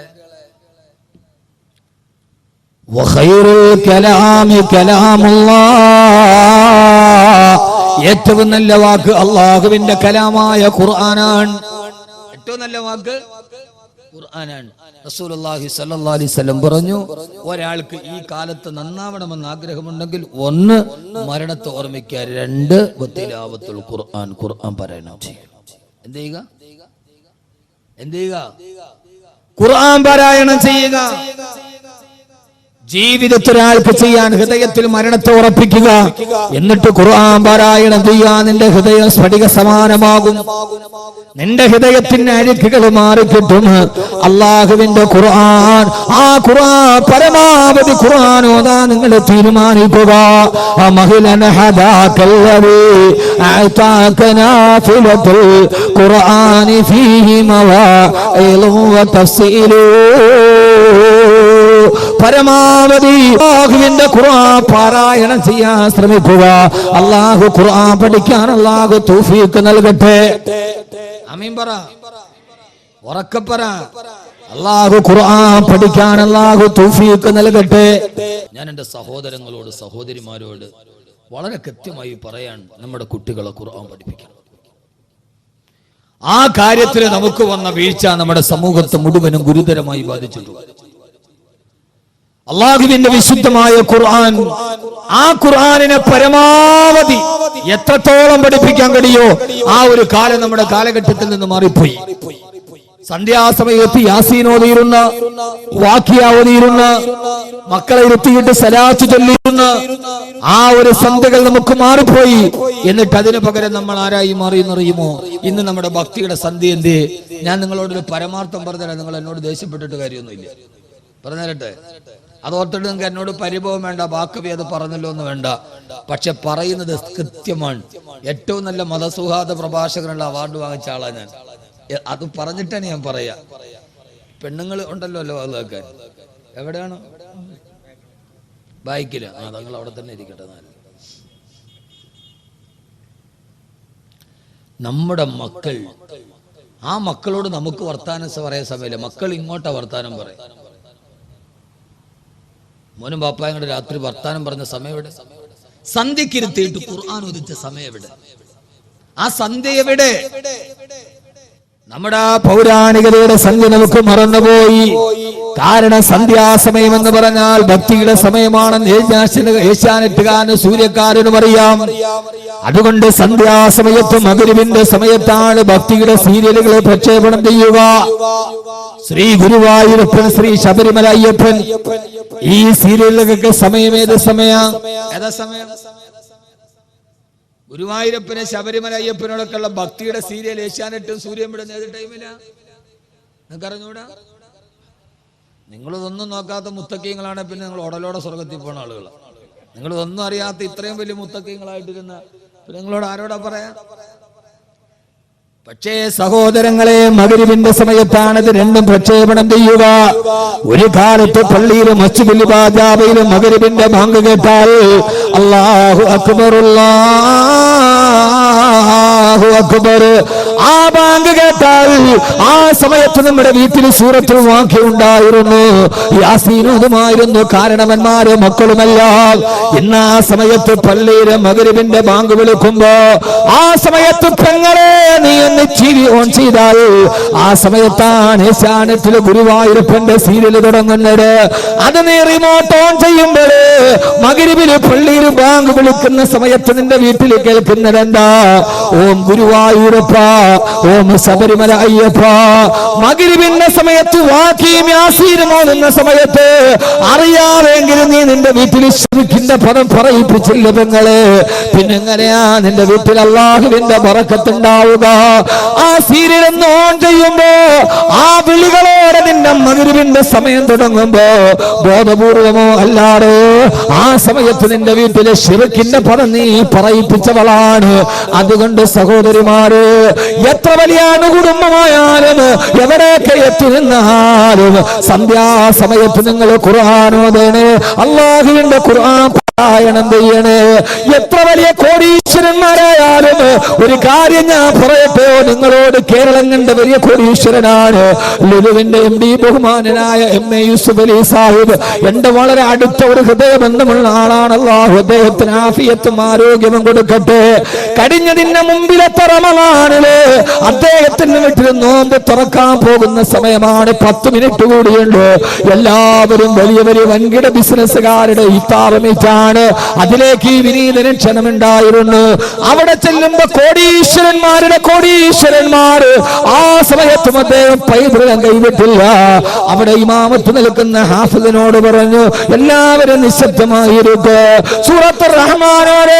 ഏറ്റവും നല്ല വാക്ക് അല്ലാഹുവിന്റെ കലാമായ ഖുർആനാണ്. ഏറ്റവും നല്ല വാക്ക് ഖുർആനാണ്. റസൂലുള്ളാഹി സ്വല്ലല്ലാഹു അലൈഹി വസല്ലം പറഞ്ഞു, ഒരാൾക്ക് ഈ കാലത്ത് നന്നാവണമെന്ന് ആഗ്രഹമുണ്ടെങ്കിൽ ഒന്ന് മരണത്തെ ഓർമ്മിക്കുക, രണ്ട് തിലാവത്തുൽ ഖുർആൻ, ഖുർആൻ പാരായണം ചെയ്യുക. എന്ത് ചെയ്യുക? എന്ത് ചെയ്യുക? ഖുർആൻ പാരായണം ചെയ്യുക. ജീവിതത്തിൽ ഒരാൾക്ക് ചെയ്യാൻ ഹൃദയത്തിൽ മരണത്തെ ഉറപ്പിക്കുക, എന്നിട്ട് ഖുർആൻ പാരായണം ചെയ്യാൻ നിന്റെ ഹൃദയം സ്ഫടിക സമാനമാകും. നിന്റെ ഹൃദയത്തിന്റെ അഴുക്കുകൾ മാറിക്കിട്ടും. അള്ളാഹുവിന്റെ ഖുർആൻ, ആ ഖുർആൻ പരമാവധി ഖുർആൻ ഓതാൻ നിങ്ങൾ തീരുമാനിക്കുക. ഖുർആനി ഫീഹി മവാഇദു വതഫ്സീലു. പരമാവധി അല്ലാഹുവിന്റെ ഖുർആൻ പാരായണം ചെയ്യാൻ ശ്രമിക്കുക. അല്ലാഹു ഖുർആൻ പഠിക്കാൻ അല്ലാഹു തൗഫീഖ് നൽകട്ടെ. ആമീൻ പറ, ഉറക്കെ പറ. അല്ലാഹു ഖുർആൻ പഠിക്കാൻ അല്ലാഹു തൗഫീഖ് നൽകട്ടെ. ഞാൻ എൻ്റെ സഹോദരങ്ങളോട് സഹോദരിമാരോട് വളരെ കൃത്യമായി പറയാൻ, നമ്മുടെ കുട്ടികളെ ഖുർആൻ പഠിപ്പിക്കണം. ആ കാര്യത്തിൽ നമുക്ക് വന്ന വീഴ്ച നമ്മുടെ സമൂഹത്തെ മുഴുവനും ഗുരുതരമായി ബാധിച്ചിട്ടുണ്ട്. അല്ലാഹുവിന്റെ വിശുദ്ധമായ ഖുർആൻ, ആ ഖുർആനിനെ പരമാവധി എത്രത്തോളം പഠിപ്പിക്കാൻ കഴിയോ ആ ഒരു കാലം നമ്മുടെ കാലഘട്ടത്തിൽ നിന്ന് മാറിപ്പോയി. സന്ധ്യാസമയത്ത് യാസീൻ ഓതിയിരുന്ന, വാഖിയ ഓതിയിരുന്ന, മക്കളെ ഇരുത്തിയിട്ട് സലാത്ത് ചൊല്ലിയിരുന്ന ആ ഒരു സന്ധ്യകൾ നമുക്ക് മാറിപ്പോയി. എന്നിട്ട് അതിന് പകരം നമ്മൾ ആരായി മാറിയെന്നറിയുമോ? ഇന്ന് നമ്മുടെ ഭക്തിയുടെ സന്ധ്യ എന്തേ? ഞാൻ നിങ്ങളോടൊരു പരമാർത്ഥം പറഞ്ഞുതരാം, നിങ്ങൾ എന്നോട് ദേഷ്യപ്പെട്ടിട്ട് കാര്യമൊന്നുമില്ല, പറഞ്ഞുതരട്ടെ. അതോർത്തിട്ട് നിങ്ങൾക്ക് എന്നോട് പരിഭവം വേണ്ട, ബാക്കി അത് പറഞ്ഞല്ലോ എന്ന് വേണ്ട. പക്ഷെ പറയുന്നത് കൃത്യമാണ്. ഏറ്റവും നല്ല മതസൗഹാർദ്ദ പ്രഭാഷകനുള്ള അവാർഡ് വാങ്ങിച്ച ആളാ ഞാൻ. അത് പറഞ്ഞിട്ടാണ് ഞാൻ പറയാ. പെണ്ണുങ്ങൾ ഉണ്ടല്ലോ അല്ലോ അതൊക്കെ, എവിടെയാണ്? ബൈക്കില്. ആ, തങ്ങൾ അവിടെ തന്നെ ഇരിക്കട്ടെ. നമ്മുടെ മക്കൾ, ആ മക്കളോട് നമുക്ക് വർത്താനം പറയാൻ സമയമില്ല. മക്കൾ ഇങ്ങോട്ടാ വർത്താനം പറയും. മോനും ബാപ്പായും കൂടെ രാത്രി വർത്താനം പറഞ്ഞ സമയം എവിടെ? സന്ധ്യക്കിരുത്തിയിട്ട് ഖുർആൻ ഓതിച്ച സമയം എവിടെ? ആ സന്ധ്യ എവിടെ? നമ്മുടെ പൗരാണികതയുടെ സന്ധ്യ നമുക്ക് മറന്നുപോയി. കാരണം സന്ധ്യാസമയം എന്ന് പറഞ്ഞാൽ ഭക്തിയുടെ സമയമാണെന്ന് ഏഷ്യാനെറ്റുകാരന് സൂര്യക്കാരനും അറിയാം. അതുകൊണ്ട് സന്ധ്യാസമയത്തും മഗ്‌രിബിന്റെ സമയത്താണ് ഭക്തിയുടെ സീരിയലുകളെ പ്രക്ഷേപണം ചെയ്യുക. ശ്രീ ഗുരുവായൂരപ്പൻ, ശ്രീ ശബരിമല അയ്യപ്പൻ, ഈ സീരിയലുകൾക്ക് സമയം ഏത് സമയം? ഏതാ സമയം? ഗുരുവായൂരപ്പന്, ശബരിമല അയ്യപ്പനോടൊക്കെയുള്ള ഭക്തിയുടെ സീരിയൽ ഏഷ്യാനെറ്റും സൂര്യൻ വിടുന്ന ഏത് ടൈമിലാ നിങ്ങൾക്ക് അറിഞ്ഞൂടാ? നിങ്ങളിതൊന്നും നോക്കാത്ത മുത്തക്കീങ്ങളാണ് പിന്നെ നിങ്ങൾ ഉടലോടെ സ്വർഗത്തിൽ പോണ ആളുകൾ. നിങ്ങളിതൊന്നും അറിയാത്ത ഇത്രയും വലിയ മുത്തക്കീങ്ങളായിട്ടിരുന്ന നിങ്ങളോട് ആരോടാ പറയാ? പക്ഷേ സഹോദരങ്ങളെ, മഗ്‌രിബിന്റെ സമയത്താണത് രണ്ടും പ്രക്ഷേപണം ചെയ്യുക. ഒരു കാലത്ത് പള്ളിയിലും മസ്ജിദുൽ ഇബാദയിലും മഗ്‌രിബിന്റെ ബാങ്ക് കേട്ടാൽ അല്ലാഹു അക്ബർ, അല്ലാഹു അല്ലാഹു അക്ബർ. ആ ബാങ്ക് കേട്ടാൽ ആ സമയത്ത് നമ്മുടെ വീട്ടിൽ സൂറത്തുൽ വാഖിഅ ഉണ്ടായിരുന്നു, യാസീനുമായിരുന്നു കാരണവന്മാരും മക്കളുമെല്ലാം. ഇന്ന് ആ സമയത്ത് പള്ളിയിലെ മഗ്‌രിബിന്റെ ബാങ്ക് വിളിക്കുമ്പോ ആ സമയത്ത് പെങ്ങളെ നീ ഒന്ന് ടിവി ഓൺ ചെയ്താൽ ആ സമയത്താണ് ഏഷ്യാനെറ്റിലെ ഗുരുവായൂരപ്പന്റെ സീരിയൽ തുടങ്ങുന്നത്. അത് നീ റിമോട്ട് ഓൺ ചെയ്യുമ്പോൾ മഗ്‌രിബിൽ പള്ളിയിൽ ബാങ്ക് വിളിക്കുന്ന സമയത്ത് നിന്റെ വീട്ടിൽ കേൾക്കുന്നത് എന്താ? ഓം ഗുരുവായൂരപ്പ, ഓം ശബരിമല അയ്യപ്പ. മഗ്‌രിബിന്റെ സമയത്ത് വാഖിയും യാസീനും ഓതുന്ന സമയത്ത് അറിയാമെങ്കിലും നീ നിന്റെ വീട്ടിൽ ശിർക്കിന്റെ പദം പറയിപ്പിച്ചില്ല പെങ്ങളെ. പിന്നെങ്ങനെയാ നിന്റെ വീട്ടിൽ അല്ലാഹുവിന്റെ ബറക്കത്തുണ്ടാവുക? ആ സീരിയൽ ഒന്ന് ഓൺ ചെയ്യുമ്പോ ആ വിളികളോടെ നിന്റെ മഗ്‌രിബിന്റെ സമയം തുടങ്ങുമ്പോ ബോധപൂർവമോ അല്ലാതെ ആ സമയത്ത് നിന്റെ വീട്ടിലെ ശിർക്കിന്റെ പദം നീ പറയിപ്പിച്ചവളാണ്. അതുകൊണ്ട് സഹോദരിമാര്, എത്ര വലിയ കുടുംബമായാലും എവിടെയൊക്കെ എത്തി നിന്നാലും സന്ധ്യാസമയത്ത് നിങ്ങൾ ഖുർആൻ ഓതണേ, അല്ലാഹുവിന്റെ ഖുർആൻ പാരായണം ചെയ്യണേ. എത്ര വലിയ കോടീശ്വരന്മാരായാലും ഒരു കാര്യം ഞാൻ പറയട്ടെ, നിങ്ങളോട് കേരളം കണ്ട വലിയ കോടീശ്വരനാണ് ലുലുവിന്റെ MD ബഹുമാനനായ MA യൂസുഫ് അലി സാഹിബ്. എന്റെ വളരെ അടുത്ത ഒരു ഹൃദയബന്ധമുള്ള ആളാണ്. അല്ലാഹു അദ്ദേഹത്തിന് ആഫിയത്തും ആരോഗ്യവും കൊടുക്കട്ടെ. കഴിഞ്ഞതിന്റെ മുമ്പിലത്തെ റമളാനില് അദ്ദേഹത്തിന്റെ വീട്ടിൽ നോമ്പ് തുറക്കാൻ പോകുന്ന സമയമാണ്. 10 മിനിറ്റ് കൂടിയുണ്ട്. എല്ലാവരും വലിയ വലിയ വൻകിട ബിസിനസ്സുകാരുടെ ഇഫ്താർ മീറ്റാണ്. അതിലേക്ക് ഈ വിനീതന് ക്ഷണമുണ്ടായിരുന്നു. അവിടെ ചെല്ലുമ്പോ കോടീശ്വരന്മാരുടെ കോടീശ്വരന്മാർ ആ സമയത്തും അദ്ദേഹം പൈതൃകം കൈവിട്ടില്ല. അവിടെ ഇമാമത്ത് നിൽക്കുന്ന ഹാഫിദിനോട് പറഞ്ഞു, എല്ലാവരും നിശബ്ദമായിരിക്കുക. സൂറത്തുർ റഹ്മാനോട്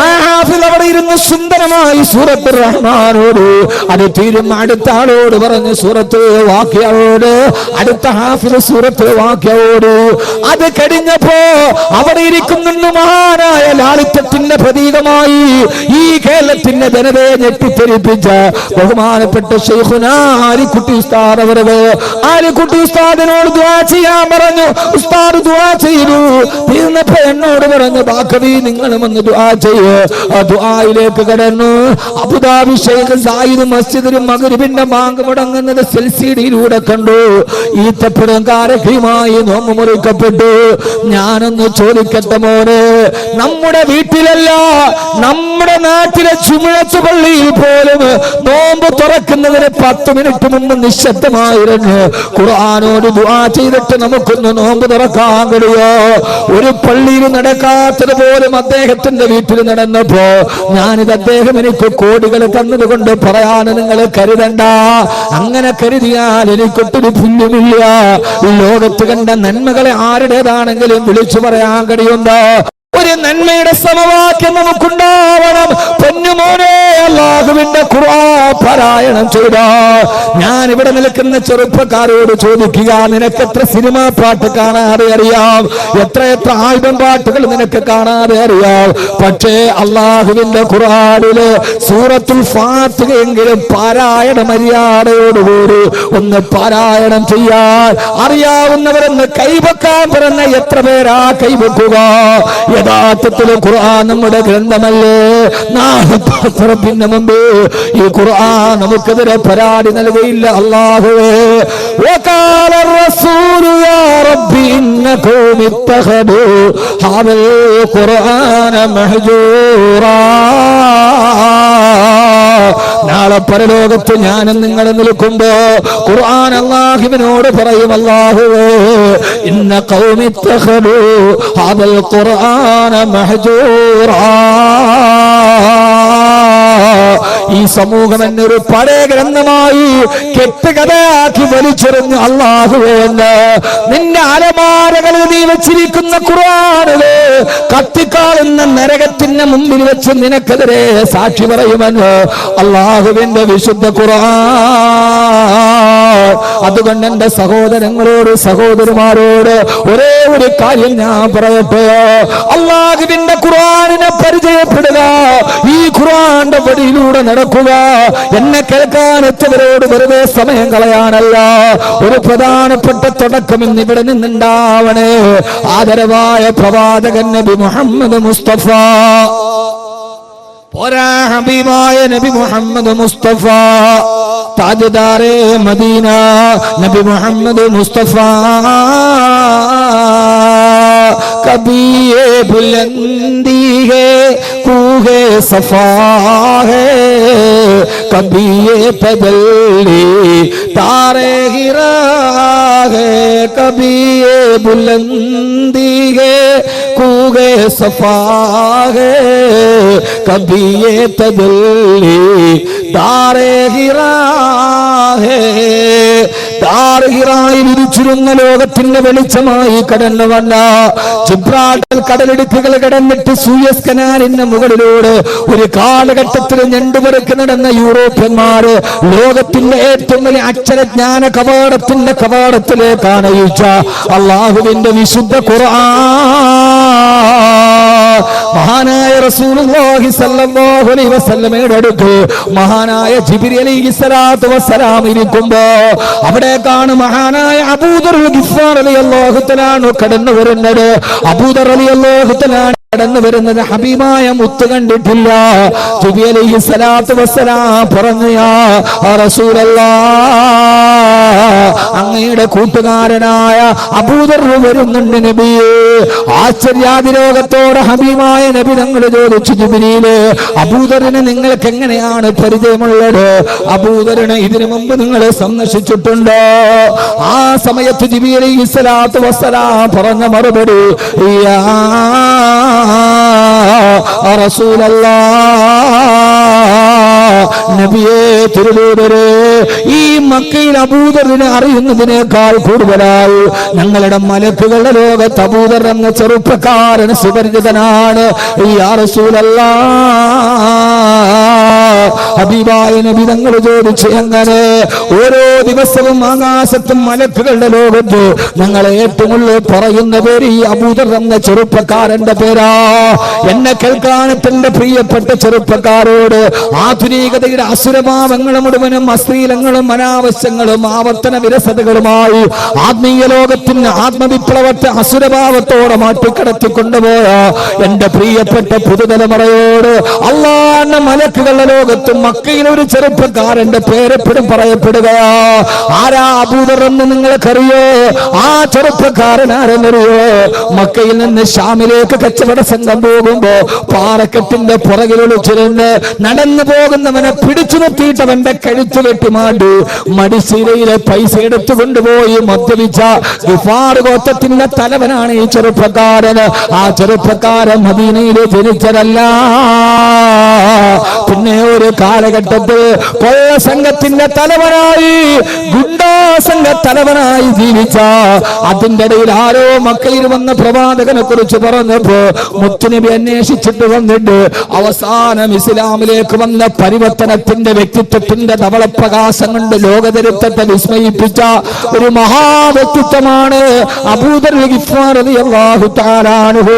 ആ ഹാഫിദ് അവിടെ ഇരുന്ന് സുന്ദരമായി സൂറത്തുർ റഹ്മാനോട് അത് തീരും അടുത്ത ആളോട് പറഞ്ഞു സൂറത്തുൽ വാഖിഅയോട്, അടുത്ത ഹാഫിദ് സൂറത്തുൽ വാഖിഅയോട്. അത് കഴിഞ്ഞപ്പോ അവിടെ ഇരിക്കുന്നുണ്ട് മഹാനായ ലാളിത്യത്തിന്റെ പ്രതീകമായി ഈ കേരളത്തിന്റെ ജനതയെ ഞെട്ടിത്തെരിപ്പിച്ച ബഹുമാനപ്പെട്ട ശൈഖുനാ ആലിക്കുട്ടി ഉസ്താദ് അവരുടെ. ആലിക്കുട്ടി ഉസ്താദിനോട് ദുആ ചെയ്യാൻ പറഞ്ഞു. ഉസ്താദ് ദുആ ചെയ്തു. തീർന്നപ്പോ എന്നോട് പറഞ്ഞു, ബാക്കവി നിങ്ങളും ഒന്ന് ദുആ ചെയ്യ്. ആ ദുആയിലേക്ക് കടന്നു. അബുദാബി ശൈഖ് സായിദ് മസ്ജിദിലും മഗ്‌രിബിന്റെ ബാങ്ക് മുടങ്ങുന്നത് സെൽസിഡിയിലൂടെ കണ്ടു. ഈത്തപ്പഴം കാരക്കയുമായി നോമ്പ് മുറിക്കപ്പെട്ടു. ഞാനൊന്ന് ചോദിക്കട്ടെ മോനെ, നമ്മുടെ വീട്ടിലല്ല നമ്മുടെ നാട്ടിലെ ചുമഴത്ത് പള്ളിയിൽ പോലും നോമ്പ് തുറക്കുന്നതിന് 10 മിനിറ്റ് മുമ്പ് നിശബ്ദമായിരുന്നു ഖുർആനോട് ദുആ ചെയ്തിട്ട് നമുക്കൊന്ന് നോമ്പ് തുറക്കാൻ കഴിയോ? ഒരു പള്ളിയിൽ നടക്കാത്തത് പോലും അദ്ദേഹത്തിന്റെ വീട്ടിൽ നടന്നപ്പോ ഞാനിത് അദ്ദേഹം എനിക്ക് കോടികൾ തന്നതുകൊണ്ട് പറയാൻ നിങ്ങൾ കരുതണ്ട. അങ്ങനെ കരുതിയാൽ എനിക്കൊട്ടൊരു പുല്ലുമില്ല. ലോകത്ത് കണ്ട നന്മകളെ ആരുടേതാണെങ്കിലും വിളിച്ചു പറയാൻ കഴിയുണ്ടോ? ഒരു നന്മയുടെ സമവാക്യം നമുക്കുണ്ടാവണം. പൊന്നുമോനെ, അല്ലാഹുവിന്റെ ഖുർആൻ പാരായണം ചെയ്താ ഞാൻ ഇവിടെ നിൽക്കുന്ന ചെറുപ്പക്കാരോട് ചോദിക്കുക, നിനക്ക് എത്ര സിനിമാ പാട്ട് കാണാതെ അറിയാം? എത്ര ആൽബം പാട്ടുകൾ നിനക്ക് കാണാതെ അറിയാം? പക്ഷേ അല്ലാഹുവിന്റെ ഖുർആനില് സൂറത്തുൽ ഫാത്തിഹയെങ്കിലും പാരായണ മര്യാദയോടുകൂടി ഒന്ന് പാരായണം ചെയ്യാൻ അറിയാവുന്നവരെന്ന് കൈവക്കാൻ പറഞ്ഞ എത്ര പേരാ കൈവക്കുക? യഥാർത്ഥത്തിൽ ഖുർആൻ നമ്മുടെ ഗ്രന്ഥമല്ലേ? പിന്നെ മുമ്പ് ഈ ഖുർആൻ നമുക്കെതിരെ പരാതി നൽകിയില്ല. അല്ലാഹുവേ, വഖാല റസൂലു യാ റബ്ബി ഇന്നകും ഇത്തഖദു ഹാദൽ ഖുർആന മഹ്ജൂറാ. നാളെ പരലോകത്ത് ഞാനും നിങ്ങൾ നിൽക്കുമ്പോ ഖുർആൻ അല്ലാഹുവിനോട് പറയും, അല്ലാഹുവേ ഇന്ന ഖൗമി ഇത്തഖദു ഹാദൽ ഖുർആന മഹ്ജൂറാ. ഈ സമൂഹം എന്നൊരു പഴയ ഗ്രന്ഥമായി കെട്ടുകഥയാക്കി വലിച്ചെറിഞ്ഞു. അല്ലാഹുവേ, നിന്റെ അലമാരകളിൽ നീ വെച്ചിരിക്കുന്ന ഖുർആനിലെ കത്തിക്കാളുന്ന നരകത്തിന്റെ മുമ്പിൽ വെച്ച് നിനക്കെതിരെ സാക്ഷി പറയുമെന്ന് അല്ലാഹുവിന്റെ വിശുദ്ധ ഖുർആൻ. അതുകൊണ്ട് എന്റെ സഹോദരങ്ങളോട് സഹോദരിമാരോട് ഒരേ ഒരു കാര്യം ഞാൻ പറയട്ടെ, അല്ലാഹുവിന്റെ ഖുർആനിനെ പരിചയപ്പെടുക, ഈ ഖുർആന്റെ വഴിയിലൂടെ നടക്കുക. എന്നെ കേൾക്കാനെത്തിയവരോട് വെറുതെ സമയം കളയാനല്ല, ഒരു പ്രധാനപ്പെട്ട തുടക്കം ഇന്ന് ഇവിടെ നിന്നുണ്ടാവണേ. ആദരവായ പ്രവാചകൻ നബി മുഹമ്മദ് മുസ്തഫ പോരാ ഹബീബായ നബി മുഹമ്മദ് മുസ്തഫ താജ്ദാരെ മദീന നബി മുഹമ്മദ് മുസ്തഫ कभी ये बुलंदी है कूहे सफा है कभी ये तजल्ली तारे गिरा है कभी ये बुलंदी है कूहे सफा है कभी ये तजल्ली तारे गिरा है വിരിച്ചിരുന്ന ലോകത്തിന്റെ വെളിച്ചമായി കടന്നു വന്ന ജിബ്രാൾട്ടർ കടലിടുക്കുകൾ കടന്നിട്ട് സൂയസ് കനാലിന്റെ മുകളിലൂടെ ഒരു കാലഘട്ടത്തിൽ ഞണ്ടുപെറുക്കി നടന്ന യൂറോപ്യന്മാര് ലോകത്തിന്റെ ഏറ്റവും വലിയ അക്ഷരജ്ഞാന കവാടത്തിന്റെ കവാടത്തിലേക്കാണ് ഈച്ച അള്ളാഹുവിന്റെ വിശുദ്ധ ഖുർആൻ മഹാനായ റസൂലുള്ളാഹി സ്വല്ലല്ലാഹു അലൈഹി വസല്ലമയുടെ അടുത്ത് മഹാനായ ജിബ്രീൽ അലൈഹിസ്സലാത്തു വസ്സലാം ഇരിക്കുമ്പോ അവിടേക്കാണ് മഹാനായ അബൂദർ ഗിഫാർ റളിയല്ലാഹു തആല കടന്നു വരുന്നത്. അബൂദർ റളിയല്ലാഹു തആല കടന്നു വരുന്നത് ഹബീബായ മുത്ത് കണ്ടിട്ടില്ല. ജിബ്രീൽ അലൈഹിസ്സലാത്തു വസ്സലാം പറഞ്ഞു, യാ റസൂലല്ലാഹ്, അങ്ങയുടെ കൂട്ടുകാരനായ അബൂദർ വരുന്നുണ്ട് നബിയേ. ആശ്ചര്യാതിരോഗത്തോടെ ഹബീബായ നബി തങ്ങൾ ചോദിച്ചു, ജിബ്രീലേ, അബൂദറിനെ നിങ്ങൾക്ക് എങ്ങനെയാണ് പരിചയമുള്ളത്? അബൂദറിനെ ഇതിനു മുമ്പ് നിങ്ങൾ സന്ദർശിച്ചിട്ടുണ്ടോ? ആ സമയത്ത് ജിബ്രീൽ അലൈഹിസ്സലാത്തു വസ്സലാം പറഞ്ഞ മറുപടി, യാ റസൂലല്ലാഹ്, നബിയേ, തിരുദൂതരേ, ഈ മക്കയിൽ അബൂദറിനെ അറിയുന്നതിനേക്കാൾ കൂടുതലായി ഞങ്ങളുടെ മലക്കുകളുടെ ലോകത്ത് അബൂദർ എന്ന ചെറുപ്പക്കാരൻ സുപരിചിതനാണ്. യാ റസൂലല്ലാഹ്, ഹബീബായ നബി തങ്ങൾ ചോദിച്ചു, എങ്ങനെ? ഓരോ ദിവസവും ആകാശത്തും മലക്കുകളുടെ ലോകത്ത് ഞങ്ങളെ ഏറ്റവും കൂടുതൽ പറയുന്ന പേര് ഈ അബൂദർ എന്ന ചെറുപ്പക്കാരന്റെ പേരാ. എന്നെ കേൾക്കാനത്തിന്റെ പ്രിയപ്പെട്ട ചെറുപ്പക്കാരോട് ആധുനികതയുടെ അസുരഭാവങ്ങൾ മുഴുവനും അശ്ലീലങ്ങളും അനാവശ്യങ്ങളും ആവർത്തന വിരസതകളുമായി ആത്മീയ ലോകത്തിന് ആത്മവിപ്ലവത്തെ അസുരഭാവത്തോടെ മാറ്റിക്കടത്തിക്കൊണ്ടുപോയ എന്റെ പ്രിയപ്പെട്ട പുതുതലമുറയോട് അല്ലാഹുവിന്റെ മലക്കുകളുടെ ലോകത്തും മക്കയിൽ ഒരു ചെറുപ്പക്കാരന്റെ പേരെപ്പോഴും പറയപ്പെടുകയാ. ആരാ അബൂദർ എന്ന് നിങ്ങൾക്കറിയോ? ആ ചെറുപ്പക്കാരൻ ആരെന്നറിയോ? മക്കയിൽ നിന്ന് ഷാമിലേക്ക് കച്ചവട സംഘം പോകുമ്പോ പാറക്കെട്ടിന്റെ പുറകിൽ ഒളിച്ചിരുന്ന് നടന്നു പോകുന്നവനെ പിടിച്ചു നിർത്തിയിട്ടവന്റെ കഴുത്ത് വെട്ടിമാണ്ടി മടിശീലയിലെ പൈസ എടുത്തു കൊണ്ടുപോയി മദ്യപിച്ച ഗിഫാർ ഗോത്രത്തിന്റെ തലവനാണ് ഈ ചെറുപ്പക്കാരൻ. ആ ചെറുപ്പക്കാരൻ മദീനയിലെ ജനിച്ചതല്ല, പിന്നെ ഒരു കാലഘട്ടത്തിൽ കൊള്ള സംഘത്തിന്റെ തലവനായി, ഗുണ്ടാ സംഘ തലവനായി ജീവിച്ച, അതിന്റെ ഇടയിൽ ആരോ മക്കയിൽ വന്ന പ്രവാചകനെ കുറിച്ച് പറഞ്ഞപ്പോ മുത്തുനബി അന്വേഷിച്ചിട്ട് വന്നിട്ട് അവസാനം ഇസ്ലാമിലേക്ക് വന്ന പരിവർത്തനത്തിന്റെ വ്യക്തിത്വത്തിന്റെ ധവളപ്രകാശം കൊണ്ട് ലോകചരിത്രത്തെ വിസ്മയിപ്പിച്ച ഒരു മഹാവ്യക്തിത്വമാണ് അബൂദർ ഗിഫാർ റളിയല്ലാഹു തആല അൻഹു.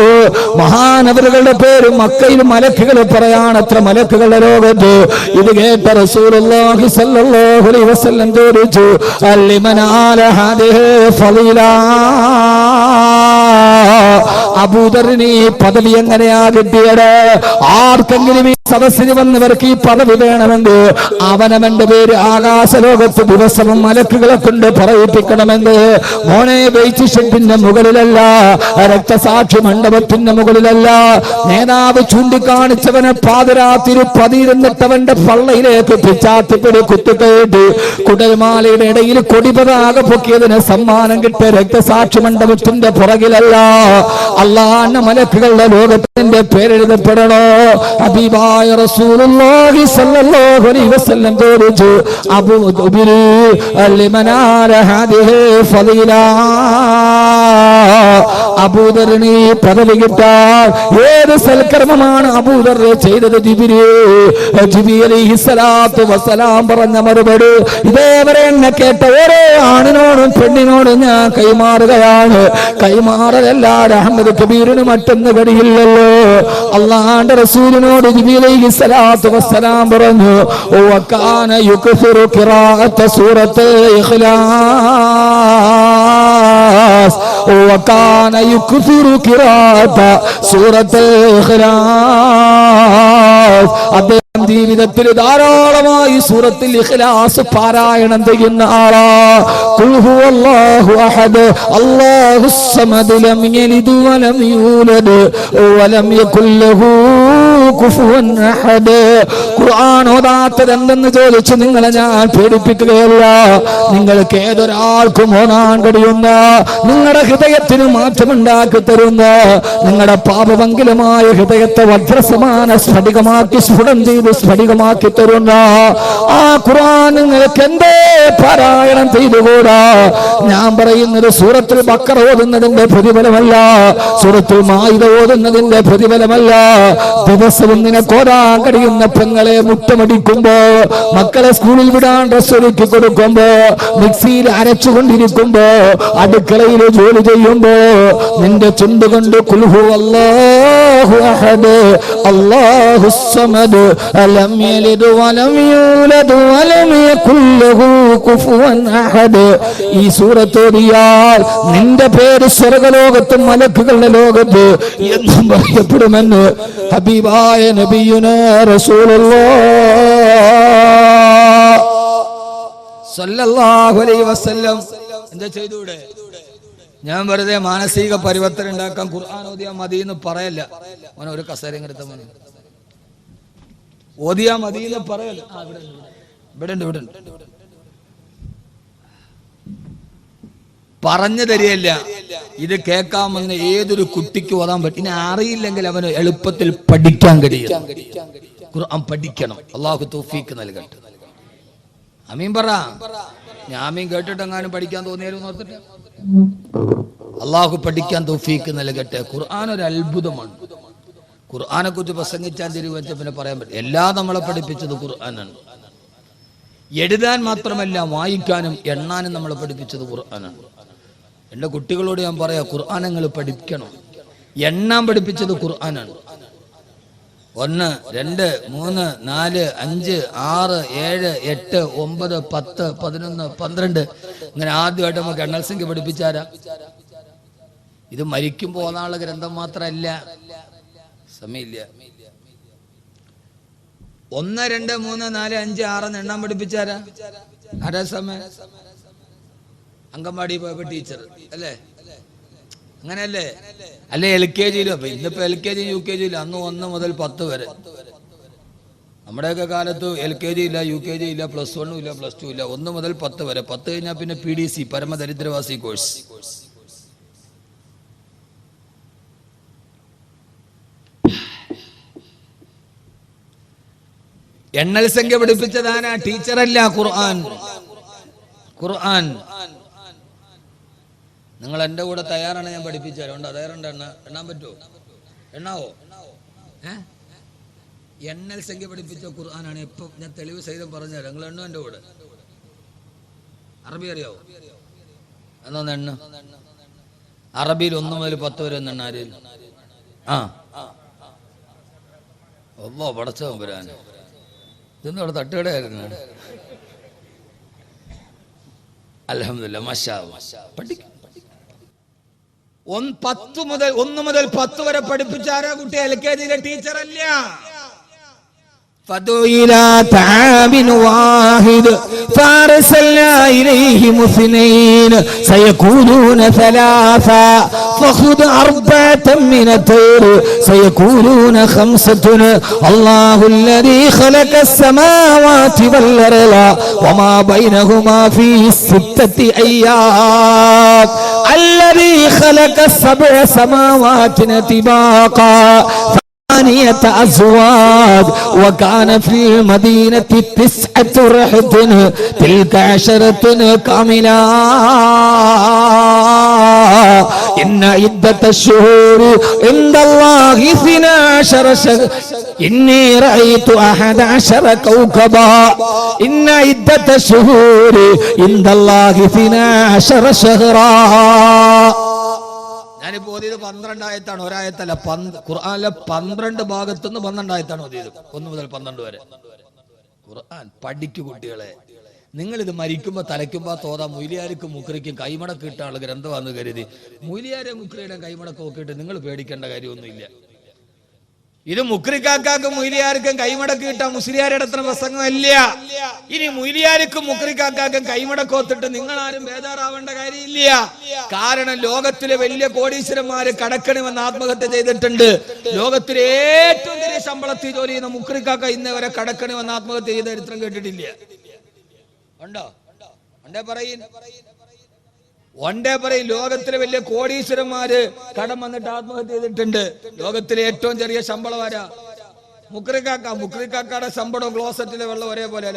മഹാനവറുകളുടെ പേര് മക്കയിൽ മലക്കുകൾ പറയാണത്ര മലക്കുകളുടെ ലോകത്ത്. ഇത് കേട്ട റസൂലുള്ളാഹി സ്വല്ലല്ലാഹു അലൈഹി വസല്ലം ചോദിച്ചു, അലിമനാല ഹാദിഹി ഫളീല, അബൂദറിന് ഈ പദവി എങ്ങനെയാ കിട്ടിയത്? ആർക്കെങ്കിലും ഈ സദസ്സിന് വന്നവർക്ക് ഈ പദവി വേണമെന്ന് അവനവന്റെ പേര് ആകാശലോകത്ത് ദിവസവും മലക്കുകളെ കൊണ്ട് പറയിപ്പിക്കണമെന്ന്. മോനെ, വെയിറ്റ് ഷെഡിന്റെ മുകളിലല്ല, രക്തസാക്ഷി മണ്ഡപത്തിന്റെ മുകളിലല്ല, നേതാവ് ചൂണ്ടിക്കാണിച്ചവനെ പാതിരാത്തിരി പതിയിരുന്നിട്ടവന്റെ പള്ളയിലേക്ക് പിച്ചാത്തിപ്പിടി കുത്തിക്കേട്ട് കുടൽമാലയുടെ ഇടയിൽ കൊടിപതാക പൊക്കിയതിന് സമ്മാനം കിട്ടിയ രക്തസാക്ഷി മണ്ഡപത്തിന്റെ പുറകിലല്ല, അല്ലാഹുവിന്റെ മലക്കുകളുടെ ലോകത്തിന്റെ പേരെഴുതപ്പെടണോ? ഹബീബായ റസൂലുള്ളാഹി സ്വല്ലല്ലാഹു അലൈഹി വസല്ലം ചോദിച്ചു, അബൂദർ ലിമനാല ഹാദിഹി ഫളീല, അബൂദറിന് ഈ പദവി കിട്ടാൻ ഏത് സൽക്കർമ്മമാണ് അബൂദർ ചെയ്തത്? ജിബ്രീൽ അലൈഹിസ്സലാത്തു വസ്സലാം പറഞ്ഞ മറുപടി ഇതേവരെ എന്നെ കേട്ട ഓരോ ആണിനോടും പെണ്ണിനോടും ഞാൻ കൈമാറുകയാണ്. കൈമാറലല്ല, അഹമ്മദ് കബീറിന് മറ്റൊന്ന് കഴിയില്ലല്ലോ. അല്ലാഹുവിന്റെ റസൂലിനോട് ജിബ്രീൽ അലൈഹിസ്സലാത്തു വസ്സലാം പറഞ്ഞു, വകാന യുക്സിറു ഖിറാഅത സൂറത്തുൽ ഇഖ്ലാസ്, وكان يكثر قراءة سورة الإخلاص. ജീവിതത്തിൽ ധാരാളമായി സൂറത്തുൽ ഇഖ്ലാസ് പാരായണം ചെയ്യുന്ന ആളാ. ഖുൽ ഹുവല്ലാഹു അഹദ് അല്ലാഹുസ് സമദ് ലം യലിദ് വലം യൂലദ് വലം യകുൽ ലഹു കുഫുവൻ അഹദ്. ഖുർആൻ ഓതാത്തത് എന്തെന്ന് ചോദിച്ചു നിങ്ങളെ ഞാൻ പേടിപ്പിക്കുകയല്ല. നിങ്ങൾക്ക് ഏതൊരാൾക്കും ഓതാൻ കഴിയുന്ന, നിങ്ങളുടെ ഹൃദയത്തിന് മാറ്റമുണ്ടാക്കി തരുന്ന, നിങ്ങളുടെ പാപമംഗലമായ ഹൃദയത്തെ വജ്രസമാന സ്ഫടികമാക്കി സ്ഫുടം ചെയ്ത് സ്ഫടികമാക്കി തരുന്ന ആ ഖുർആൻ നിങ്ങൾക്ക് എന്തേ പാരായണം ചെയ്തുകൂടാ? ഞാൻ പറയുന്നത് സൂറത്തുൽ ബഖറ ഓതുന്നതിന്റെ പ്രതിഫലമല്ല, സൂറത്തുൽ മാഇദ ഓതുന്നതിന്റെ പ്രതിഫലമല്ല. ദിവസവും നിനക്കോരാൻ കഴിയുന്ന പെങ്ങളെ മുട്ടമടിക്കുമ്പോ, മക്കളെ സ്കൂളിൽ വിടാൻ ഡ്രസ് ഒരുക്കി കൊടുക്കുമ്പോ, മിക്സിയിൽ അരച്ചുകൊണ്ടിരിക്കുമ്പോ, അടുക്കളയിൽ ജോലി ചെയ്യുമ്പോ, നിന്റെ ചുണ്ടുകൊണ്ട് ഖുൽ ഹുവല്ലാഹു അഹദ് അല്ലാഹുസ് സമദ് ലം യലിദ് വലം യൂലദ് വലം യകുൽ ലഹു കുഫുവൻ അഹദ് ഈ സൂറത്ത് ഓതിയാൽ നിന്റെ പേര് സ്വർഗ്ഗലോകത്തും മലക്കുകളുടെ ലോകത്ത് എന്നും പറയപ്പെടുമെന്ന് ഹബീബായ നബിയുനാ റസൂലുള്ളാഹ് സല്ലല്ലാഹു അലൈഹി വസല്ലം. എന്താ ചെയ്തൂടെ? ഞാൻ വെറുതെ മാനസിക പരിവർത്തനം ഉണ്ടാക്കാൻ ഖുർആൻ ഓതിയാ മതി എന്ന് പറയല്ല. മോനെ ഒരു കസേരയും എടുത്ത മോനെ ഓതിയാ മതി എന്ന് പറയല്ല. ഇവിടെ പറഞ്ഞു തരികയല്ല. ഇത് കേൾക്കാമെന്ന് ഏതൊരു കുട്ടിക്ക് ഓതാൻ പറ്റും. ഇനി അറിയില്ലെങ്കിൽ അവന് എളുപ്പത്തിൽ പഠിക്കാൻ കഴിയും. ഖുർആൻ പഠിക്കണം. അല്ലാഹു തൗഫീഖ് നൽകട്ടെ. ആമീൻ പറ. ഞാൻ ആമീൻ കേട്ടിട്ടെങ്ങാനും പഠിക്കാൻ തോന്നിയാലും ഓർത്തിട്ട് അല്ലാഹു പഠിക്കാൻ തൗഫീഖ് നൽകട്ടെ. ഖുർആൻ ഒരു അത്ഭുതമാണ്. ഖുർആനെ കുറിച്ച് പ്രസംഗിച്ചാൽ തിരിവെച്ച പിന്നെ പറയാൻ പറ്റും. എല്ലാം നമ്മളെ പഠിപ്പിച്ചത് ഖുർആനാണ്. എഴുതാൻ മാത്രമല്ല, വായിക്കാനും എണ്ണാനും നമ്മളെ പഠിപ്പിച്ചത് ഖുർആനാണ്. എൻ്റെ കുട്ടികളോട് ഞാൻ പറയാ, ഖുർആൻ നിങ്ങൾ പഠിക്കണം. എണ്ണാൻ പഠിപ്പിച്ചത് ഖുർആനാണ്. 1 2 3 4 5 6 7 8 9 10 11 12 ഇങ്ങനെ ആദ്യമായിട്ട് നമുക്ക് എണ്ണൽ സംഖ്യ പഠിപ്പിച്ചാരാ? ഇത് മരിക്കുമ്പോൾ ഓതാനുള്ള ഗ്രന്ഥം മാത്രമല്ല. സമയമില്ല. 1 2 3 4 5 6 എണ്ണാൻ പഠിപ്പിച്ചാരാ? ആരാ സമയം? അംഗൻവാടി പോയപ്പോ ടീച്ചർ അല്ലേ? അങ്ങനെയല്ലേ? അല്ലെ LKG-യിലും. അപ്പൊ ഇന്നിപ്പോ LKG UKG ഇല്ല. അന്ന് 1 മുതൽ 10 വരെ. നമ്മുടെയൊക്കെ കാലത്ത് LKG ഇല്ല, UKG ഇല്ല, +1 ഇല്ല, +2 ഇല്ല. 1 മുതൽ 10 വരെ. 10 കഴിഞ്ഞാൽ പിന്നെ PDC പരമദരിദ്രവാസി കോഴ്സ്. എണ്ണൽ സംഖ്യ പഠിപ്പിച്ചതാനാ? ടീച്ചറല്ല, ഖുർആൻ. ഖുർആൻ. നിങ്ങൾ എൻ്റെ കൂടെ തയ്യാറാണ്? ഞാൻ പഠിപ്പിച്ചാൽ ഉണ്ട്. തയ്യാറുണ്ട്? എണ്ണാൻ പറ്റുമോ? എണ്ണാവോ? എണ്ണൽ സംഖ്യ പഠിപ്പിച്ച ഖുർആനാണ്. ഇപ്പം ഞാൻ തെളിവ് സഹിതം പറഞ്ഞുതരാം. നിങ്ങൾ എണ്ണോ എൻ്റെ കൂടെ? അറബി അറിയാവോ? എന്നൊന്ന് എണ്ണ. അറബിയിൽ 1 മുതൽ 10 വരെ ഒന്ന് എണ്ണാര്? ഒന്നോ പടച്ചോ വരാൻ. ഇതൊന്നും അവിടെ തട്ടുകടയായിരുന്നു. അൽഹംദുലില്ലാ, മാഷാ അല്ലാഹ്. പഠിക്കും. 1 മുതൽ 10 വരെ പഠിപ്പിച്ചാരാ കുട്ടി? LKG-യിലെ ടീച്ചറല്ല. فدعوا إلى طعام واحد فأرسلنا إليهم 2 سيكونون 3 فخذ 4 من الطير سيكونون 5 الله الذي خلق السماوات والأرض وما بينهما في 6 أيام الذي خلق 7 سماوات طباقا 8 أزواج وكان في المدينة 9 رهط تلك 10 كاملة إن عدة الشهور عند الله 12 شهرا إني رأيت 11 كوكبا إن عدة الشهور عند الله 12 شهرا. ഞാനിപ്പോ ഓതിയത് 12 ആയത്താണ്, ഒരായത്തല്ല. ഖുർആനിലെ 12 ഭാഗത്തുനിന്ന് 12 ആയത്താണ് ഓതിയത്. 1 മുതൽ 12 വരെ. ഖുർആൻ പഠിക്കു കുട്ടികളെ. നിങ്ങളിത് മരിക്കുമ്പോൾ തലയ്ക്കുമ്പോൾ തോതാ മൊയ്ലിയാർക്കും മുക്രിക്കും കൈമടക്ക് കിട്ടാനുള്ള ഗ്രന്ഥമാണെന്ന് കരുതി മൊയ്ലിയാരെ മുക്രിയുടെ കൈമടക്ക് നോക്കിയിട്ട് നിങ്ങൾ പേടിക്കേണ്ട കാര്യമൊന്നുമില്ല. ഇത് മുക്രിക്കാക്കും മൊയ്ലിയാർക്കും കൈമടക്ക് കിട്ടാൻ മുസ്ലിയാരുടെ അത്ര പ്രസംഗമല്ല. ഇനി മൊയ്ലിയാർക്കും മുക്രിക്കാക്കും കൈമടക്ക് ഒത്തിട്ട് നിങ്ങൾ ആരും ബേജാറാവേണ്ട കാര്യമില്ല. കാരണം ലോകത്തിലെ വലിയ കോടീശ്വരന്മാര് കടക്കണമെന്ന് ആത്മഹത്യ ചെയ്തിട്ടുണ്ട്. ലോകത്തിലെ ഏറ്റവും ചെറിയ ശമ്പളത്തിൽ ജോലി ചെയ്യുന്ന മുക്രിക്കാക്ക ഇന്ന് വരെ കടക്കണമെന്ന് ആത്മഹത്യ ചെയ്ത ചരിത്രം കേട്ടിട്ടില്ല. ഉണ്ടോ? ഒണ്ടേ പറയും ലോകത്തിലെ വലിയ കോടീശ്വരന്മാര് കടം വന്നിട്ട് ആത്മഹത്യ ചെയ്തിട്ടുണ്ട്. ലോകത്തിലെ ഏറ്റവും ചെറിയ ശമ്പളം ആരാ? മുക്രിക്കാക്ക. മുക്രിക്കാക്കയുടെ ശമ്പളം ക്ലോസറ്റിലെ വെള്ളം ഒരേപോലെ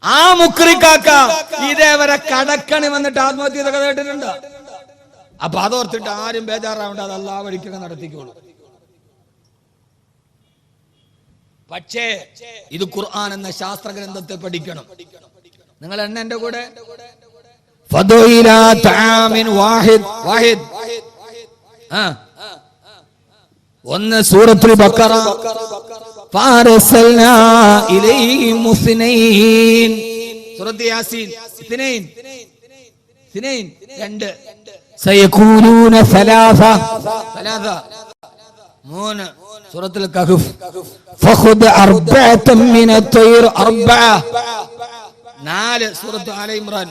ആ മുക്രിക്കാക്ക ഇതേവരെ കടക്കണി വന്നിട്ട് ആത്മഹത്യ ചെയ്തൊക്കെ കേട്ടിട്ടുണ്ട്. അപ്പൊ അതോർത്തിട്ട് ആരും ബേജാറാവേണ്ട, അത് അല്ലാഹ് വഴിക്കൊക്കെ നടത്തിക്കോളൂ. പക്ഷേ ഇത് ഖുർആൻ എന്ന ശാസ്ത്ര ഗ്രന്ഥത്തെ പഠിക്കണം. നിങ്ങൾ എന്റെ കൂടെ ഒന്ന് സൂറത്തുൽ ബഖറ ഫാറസൽനാ ഇലൈഹിം മുസ്നൈൻ, സൂറത്ത് യാസീൻ ഇത്നൈൻ 2, സയഖൂലൂന സലാസ 3, സൂറത്തുൽ കഹ്ഫ് ഫഖുദ് അർബഅതൻ മിനത് തൈർ 4, സൂറത്ത് ആല ഇംറാൻ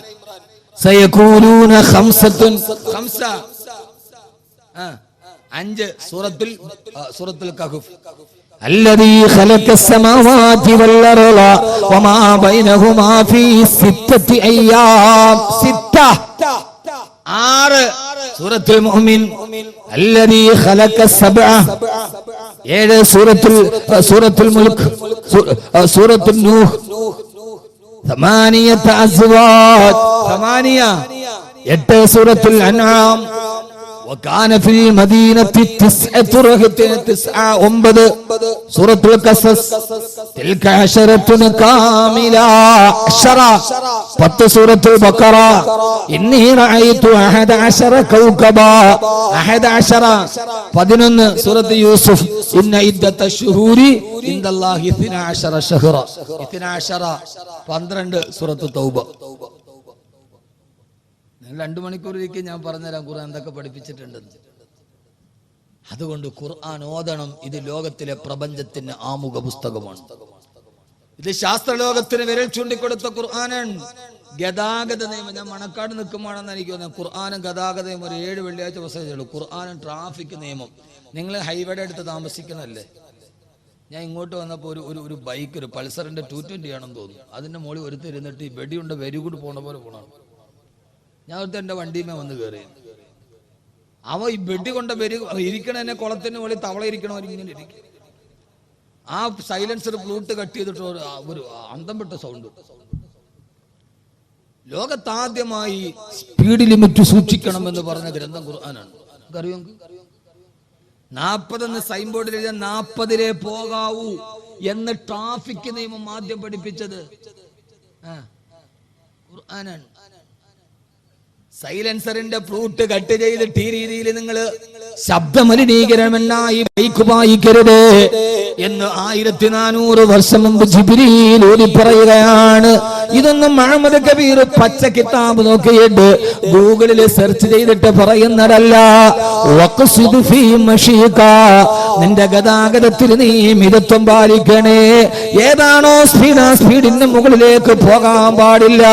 സയഖൂലൂന ഖംസത്തുൻ 5, സൂറത്തുൽ കഹ്ഫ് الذي خلق السماوات والأرض وما بينهما في 6 أيام 6 സൂറത്തുൽ മുഅ്മിൻ الذي خلق السبع 7 സൂറത്തുൽ മുൽക്ക് സൂറത്തുൽ നൂഹ് 8 أزواج 8 സൂറത്തുൽ അൻആം وكان في المدينة 9 سورة القصص تلك 10 كاملة 10 سورة البقرة إني رأيت 11 كوكبا 11 سورة يوسف إن عدة الشهور عند الله 12 شهرا 12 سورة التوبة. 2 മണിക്കൂറിലേക്ക് ഞാൻ പറഞ്ഞുതരാം ഖുർആൻ എന്തൊക്കെ പഠിപ്പിച്ചിട്ടുണ്ടെന്ന്. അതുകൊണ്ട് ഖുർആൻ ഓതണം. ഇത് ലോകത്തിലെ പ്രപഞ്ചത്തിന്റെ ആമുഖ പുസ്തകമാണ്. ഇത് ശാസ്ത്രലോകത്തിന് വിരൽ ചൂണ്ടിക്കൊടുത്ത ഖുർആനാണ്. ഗതാഗത നിയമം, ഞാൻ മണക്കാട് നിൽക്കുമ്പോഴാണെന്ന് എനിക്ക് തോന്നുന്നത്, ഖുർആനും ഗതാഗത നിയമം ഒരു 7 വെള്ളിയാഴ്ച പുസ്തകമുള്ളൂ. ഖുർആനും ട്രാഫിക് നിയമം. നിങ്ങൾ ഹൈവേയുടെ അടുത്ത് താമസിക്കണല്ലേ? ഞാൻ ഇങ്ങോട്ട് വന്നപ്പോൾ ഒരു ബൈക്ക്, ഒരു പൾസറിന്റെ 220 ആണെന്ന് തോന്നുന്നു, അതിന്റെ മുകളിൽ ഒരുത്തിരുന്നിട്ട് ഈ വെടിയുണ്ട് വെരി ഗുഡ് പോണ പോലെ പോകണം. ഞാൻ ഒരുത്ത എൻ്റെ വണ്ടിയുമേ വന്ന് കയറി. അവ ഈ വെടി കൊണ്ട ഇരിക്കണ എന്നെ കുളത്തിന് മുകളിൽ തവള ഇരിക്കണ ഇങ്ങനെ ഇരിക്കും. ആ സൈലൻസർ ഫ്ലൂട്ട് കട്ട് ചെയ്തിട്ട് ഒരു അന്തം വിട്ട സൗണ്ട്. ലോകത്താദ്യമായി സ്പീഡ് ലിമിറ്റ് സൂക്ഷിക്കണമെന്ന് പറഞ്ഞ ഗ്രന്ഥം ഖുർആനാണ്. അറിയോ? 40 സൈൻ ബോർഡിൽ 40 പോകാവൂ എന്ന് ട്രാഫിക് നിയമം ആദ്യം പഠിപ്പിച്ചത് ഖുർആനാണ്. സൈലൻസറിന്റെ ഫ്ലൂട്ട് കട്ട് ചെയ്തിട്ട് ഈ രീതിയിൽ നിങ്ങൾ ശബ്ദമലിനീകരമെന്നായി ബൈക്ക് വായിക്കരുത് എന്ന് 1400 വർഷം മുമ്പ് ജിബ്രീൽ ഓതി പറയുകയാണ്. ഇതൊന്നും മുഹമ്മദ് കബീർ പച്ച കിതാബ് നോക്കിയിട്ട് ഗൂഗിളിൽ സെർച്ച് ചെയ്തിട്ട് പറയുന്നതല്ല. നിന്റെ ഗതാഗതത്തിൽ നീ മിതത്വം പാലിക്കണേ. ഏതാണോ സ്പീഡിന് മുകളിലേക്ക് പോകാൻ പാടില്ല.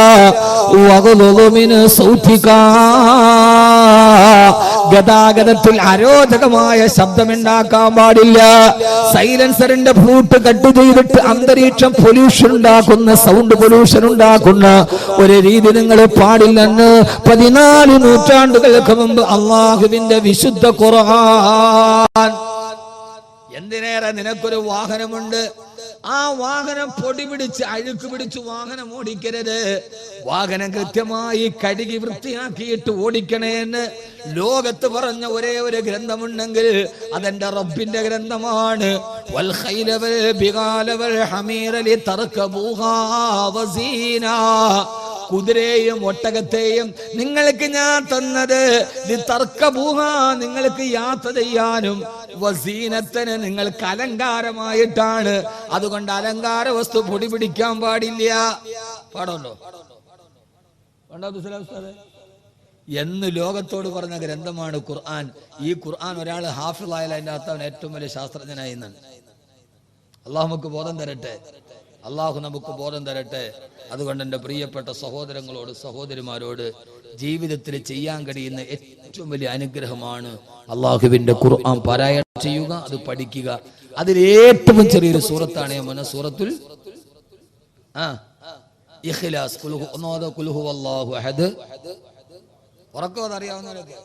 ഗതാഗതത്തിൽ അരോചകമായ ശബ്ദമുണ്ടാക്കാൻ പാടില്ല. സൈലൻസറിന്റെ ഫ്ലൂട്ട് കട്ട് ചെയ്തിട്ട് അന്തരീക്ഷം പൊല്യൂഷൻ ഉണ്ടാക്കുന്ന, സൗണ്ട് പൊല്യൂഷൻ ഉണ്ടാക്കുന്ന ഒരു രീതി നിങ്ങൾ പാടില്ലെന്ന് 14 നൂറ്റാണ്ടുകൾക്ക് മുമ്പ് അള്ളാഹുവിന്റെ വിശുദ്ധ ഖുർആൻ. എന്തിനേറെ നിനക്കൊരു വാഹനമുണ്ട്, ആ വാഹനം പൊടി പിടിച്ച് അഴുക്ക് പിടിച്ച് വാഹനം ഓടിക്കരുത്. വാഹനം കൃത്യമായി കഴുകി വൃത്തിയാക്കിയിട്ട് ഓടിക്കണേന്ന് ലോകത്ത് പറഞ്ഞ ഒരേ ഒരു ഗ്രന്ഥമുണ്ടെങ്കിൽ അതെന്റെ റബ്ബിന്റെ ഗ്രന്ഥമാണ്. കുതിരയെയും ഒട്ടകത്തെയും നിങ്ങൾക്ക് ഞാൻ തന്നത് നിങ്ങൾക്ക് യാത്ര ചെയ്യാനും വസീനത്തിന് നിങ്ങൾക്ക് അലങ്കാരമായിട്ടാണ്. അതുകൊണ്ട് അലങ്കാര വസ്തു പൊടി പിടിക്കാൻ പാടില്ല. പാടുണ്ടോ എന്ന് ലോകത്തോട് പറഞ്ഞ ഗ്രന്ഥമാണ് ഖുർആൻ. ഈ ഖുർആൻ ഒരാൾ ഹാഫിളായാൽ അതിൻ്റെ അകത്ത് അവൻ ഏറ്റവും വലിയ ശാസ്ത്രജ്ഞനായി എന്നാണ്. അള്ളാഹു നമുക്ക് ബോധം തരട്ടെ. അള്ളാഹു നമുക്ക് ബോധം തരട്ടെ. അതുകൊണ്ട് എൻ്റെ പ്രിയപ്പെട്ട സഹോദരങ്ങളോട് സഹോദരിമാരോട് ജീവിതത്തിൽ ചെയ്യാൻ കഴിയുന്ന ഏറ്റവും വലിയ അനുഗ്രഹമാണ് അള്ളാഹുവിൻ്റെ ഖുർആൻ പാരായണം ചെയ്യുക, അത് പഠിക്കുക. അതിൽ ഏറ്റവും ചെറിയൊരു സൂറത്താണ് സൂറത്തുൽ ഇഖ്ലാസ്. ഖുൽ ഹുവല്ലാഹു അഹദ്. ഉറക്കം അതറിയാവുന്നവരൊക്കെ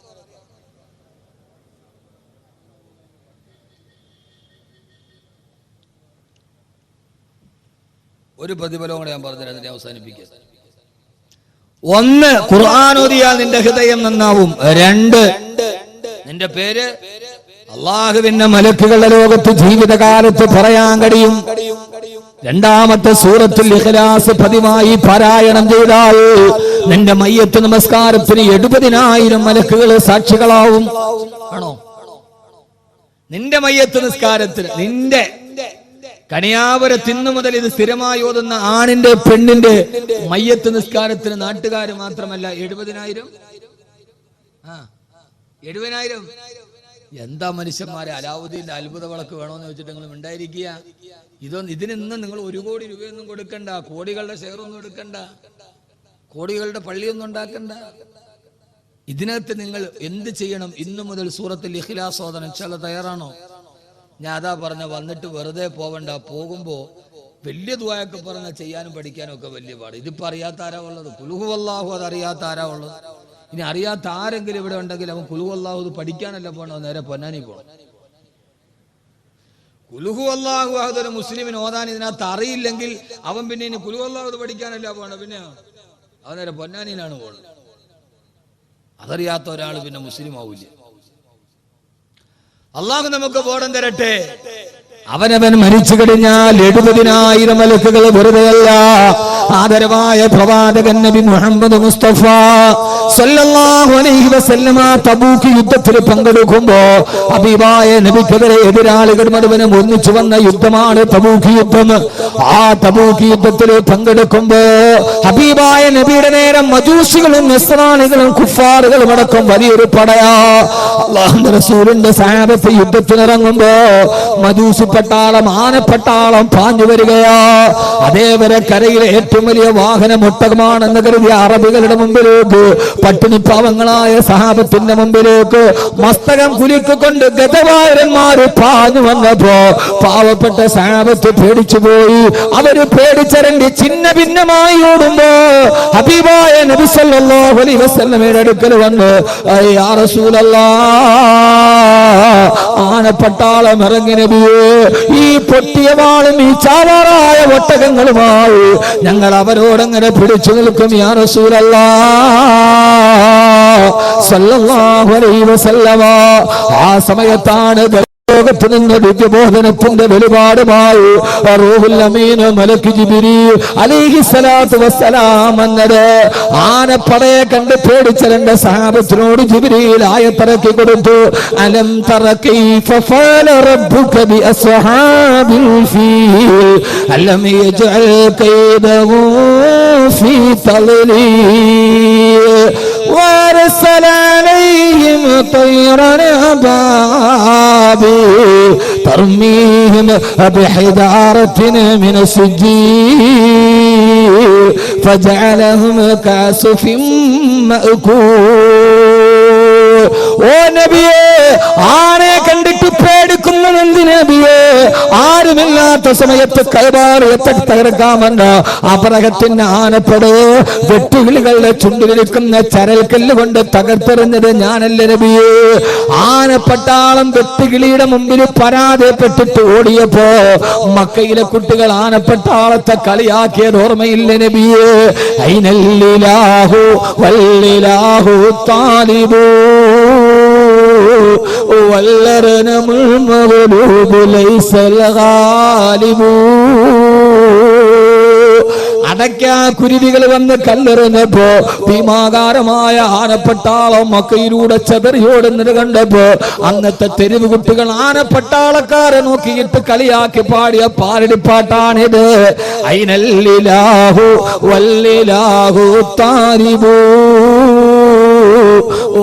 ഒരു പ്രതിഫലവും കൂടെ ഞാൻ പറഞ്ഞുതരാം, അതിനെ അവസാനിപ്പിക്കുക. ഒന്ന്, ഖുർആൻ ഓതിയാൽ നിന്റെ ഹൃദയം നന്നാവും. രണ്ട്, നിന്റെ പേര് അള്ളാഹുവിന്റെ മലക്കുകളുടെ ലോകത്ത് ജീവിതകാലത്ത് പറയാൻ കഴിയും. രണ്ടാമത്തെ സൂറത്തുൽ ഇഖ്ലാസ് പതിവായി പാരായണം ചെയ്താൽ നിന്റെ മയ്യത്ത് നമസ്കാരത്തിന് 70,000 മലക്കുകൾ സാക്ഷികളാവും. ആണോ? നിന്റെ മയ്യത്ത് നിസ്കാരത്തിന്, നിന്റെ കണിയാപുരത്തിന്നു മുതൽ ഇത് സ്ഥിരമായി ഓതുന്ന ആണിന്റെ പെണ്ണിന്റെ മയ്യത്ത് നിസ്കാരത്തിന് നാട്ടുകാർ മാത്രമല്ല 70,000. 70,000. എന്താ മനുഷ്യന്മാരെ, അലാവുദ്ദീന്റെ അത്ഭുത വിളക്ക് വേണോന്ന് വെച്ചിട്ട് നിങ്ങൾ ഉണ്ടായിരിക്കുക. ഇതിനൊന്നും നിങ്ങൾ 1 കോടി രൂപയൊന്നും കൊടുക്കണ്ട, കോടികളുടെ ഷെയറൊന്നും എടുക്കണ്ട, കോടികളുടെ പള്ളിയൊന്നും ഉണ്ടാക്കണ്ട. ഇതിനകത്ത് നിങ്ങൾ എന്ത് ചെയ്യണം? ഇന്നു മുതൽ സൂറത്തുൽ ഇഖ്ലാസ് ഓതണം. ഇൻഷാല്ലാഹ് തയ്യാറാണോ? ഞാൻ അതാ പറഞ്ഞ, വന്നിട്ട് വെറുതെ പോവണ്ട. പോകുമ്പോ വലിയ ദുആയൊക്കെ പറഞ്ഞ ചെയ്യാനും പഠിക്കാനും ഒക്കെ വലിയ പാട്. ഇതിപ്പോ അറിയാത്ത ആരാ ഉള്ളത്? ഖുൽ ഹുവല്ലാഹു അത് അറിയാത്ത ആരാ ഉള്ളത്? ഇനി അറിയാത്ത ആരെങ്കിലും ഇവിടെ ഉണ്ടെങ്കിൽ അവൻ ഖുൽ ഹുവല്ലാഹു ഇത് പഠിക്കാനല്ല പോകണോ, നേരെ പൊന്നാനി പോകണം. ഖുൽ ഹുവല്ലാഹു അഹദ് ഒരു മുസ്ലിമിന് ഓതാൻ ഇതിനകത്ത് അറിയില്ലെങ്കിൽ അവൻ പിന്നെ ഇനി ഖുൽ ഹുവല്ലാഹു ഇത് പഠിക്കാനല്ല പോകണം, പിന്നെ അവൻ നേരെ പൊന്നാനിയിലാണ് പോകുന്നത്. അതറിയാത്ത ഒരാൾ പിന്നെ മുസ്ലിം ആവില്ല. അള്ളാഹു നമുക്ക് ബോധം തരട്ടെ. അവനവൻ മരിച്ചു കഴിഞ്ഞാൽ 70,000 മലക്കുകൾ വെറുതെയല്ല. ആദരവായ പ്രവാചകൻ നബി മുഹമ്മദ് മുസ്തഫ സല്ലല്ലാഹു അലൈഹി വസല്ലമ തബൂക്ക് യുദ്ധത്തിൽ പങ്കെടുക്കുമ്പോ ഹബീബായ നബിക്കെതിരെ എതിരാളികൾ മുഴുവനും ഒന്നിച്ചു വന്ന യുദ്ധമാണ് തബൂക്ക് യുദ്ധം. ആ തബൂക്ക് യുദ്ധത്തിൽ പങ്കെടുക്കുമ്പോ ഹബീബായ നബിയുടെ നേരം മജൂസികളും നസ്രാനികളും കുഫാറുകളും അടക്കം വലിയൊരു പടയാ. അല്ലാഹുവിന്റെ റസൂലിന്റെ സഹാബത്ത് യുദ്ധത്തിനിറങ്ങുമ്പോ മജൂസി പട്ടാളം, ആനപ്പട്ടാളം പാഞ്ഞു വരികയാ. അതേവരെ കരയിലെ ഏറ്റവും വലിയ വാഹനം ഒട്ടകമാണെന്ന് കരുതിയ അറബികളുടെ മുമ്പിലേക്ക്, പട്ടിണി പാവങ്ങളായ സഹാബത്തിന്റെ മുമ്പിലേക്ക് മസ്തകം കുലുക്കിക്കൊണ്ട് ഗതവാരന്മാര് പാഞ്ഞു വന്നപ്പോ പാവപ്പെട്ട സഹാബത്ത് പേടിച്ചുപോയി. അവര് പേടിച്ചരണ്ടി ചിന്ന ഭിന്നമായി ഓടുമ്പോ ഹബീബായ നബി സല്ലല്ലാഹു അലൈഹി വസല്ലമയുടെ അടുക്കൽ വന്ന്, യാ റസൂലല്ലാഹ്, ആനപ്പട്ടാളം ഇറങ്ങി നബിയേ, ഈ പൊട്ടിയ വാളും ഈ ചാവാറായ ഒട്ടകങ്ങളുമായി ഞങ്ങൾ അവരോടങ്ങനെ പിടിച്ചു നിൽക്കും യാ റസൂലല്ലാഹ് സല്ലല്ലാഹു അലൈഹി വസല്ലമ. ആ സമയത്താണ് ലോകത്ത് നിന്ന് ദിവ്യബോധനത്തിന്റെ വെളിപാടുമായി റൂഹുൽ അമീൻ മലക്ക് ജിബ്രീൽ അലൈഹിസ്സലാത്തു വസ്സലാം വന്നത്. ആനപ്പടയെ കണ്ട് പേടിച്ച രണ്ട് സഹാബത്തിനോട് ജിബ്രീൽ ആയത്തിറക്കി കൊടുത്തു. അലം തറ കൈഫ ഫഅല റബ്ബുക ബി അസ്ഹാബിൽ ഫീൽ അലം യജ്അൽ കൈദഹു ഫീ തളലീൽ വഅർസല അലൈഹിം طيرا أبابيل ترميهم بحجارة من سجيل فجعلهم كعصف مأكول. ഓ നബിയേ, ആരെ കണ്ടിട്ട് പേടിക്കുന്നതെന്ത് നബിയേ? ആരുമില്ലാത്ത സമയത്ത് കൈബാറിയത്തെ തകർക്കാമെന്ന അപരഹത്തിന്റെ ആനപ്പട വെട്ടുകിളികളുടെ ചുണ്ടിലിരിക്കുന്ന ചരൽക്കല്ല് കൊണ്ട് തകർത്തെറിഞ്ഞത് ഞാനല്ല നബിയേ. ആനപ്പട്ടാളം വെട്ടുകിളിയുടെ മുമ്പിൽ പരാജയപ്പെട്ടിട്ട് ഓടിയപ്പോ മക്കയിലെ കുട്ടികൾ ആനപ്പട്ടാളത്തെ കളിയാക്കിയത് ഓർമ്മയില്ല നബിയേ. ഐനല്ലിലാഹു വല്ലിലാഹു താലിബൂ واللرنم المغلوب ليس الغالب. അടയ്ക്കാ കുരുവികൾ വന്ന് കല്ലെറിഞ്ഞപ്പോ ഭീമാകാരമായ ആനപ്പട്ടാളം മക്കയിലൂടെ ചെതറിയോടുന്നത് കണ്ടപ്പോ അന്നത്തെ തെരുവ് കുട്ടികൾ ആനപ്പട്ടാളക്കാരെ നോക്കിയിട്ട് കളിയാക്കി പാടിയ പാരടിപ്പാട്ടാണിത്. ഐനല്ലിലാഹു വല്ലിലാഹു താരിബൂ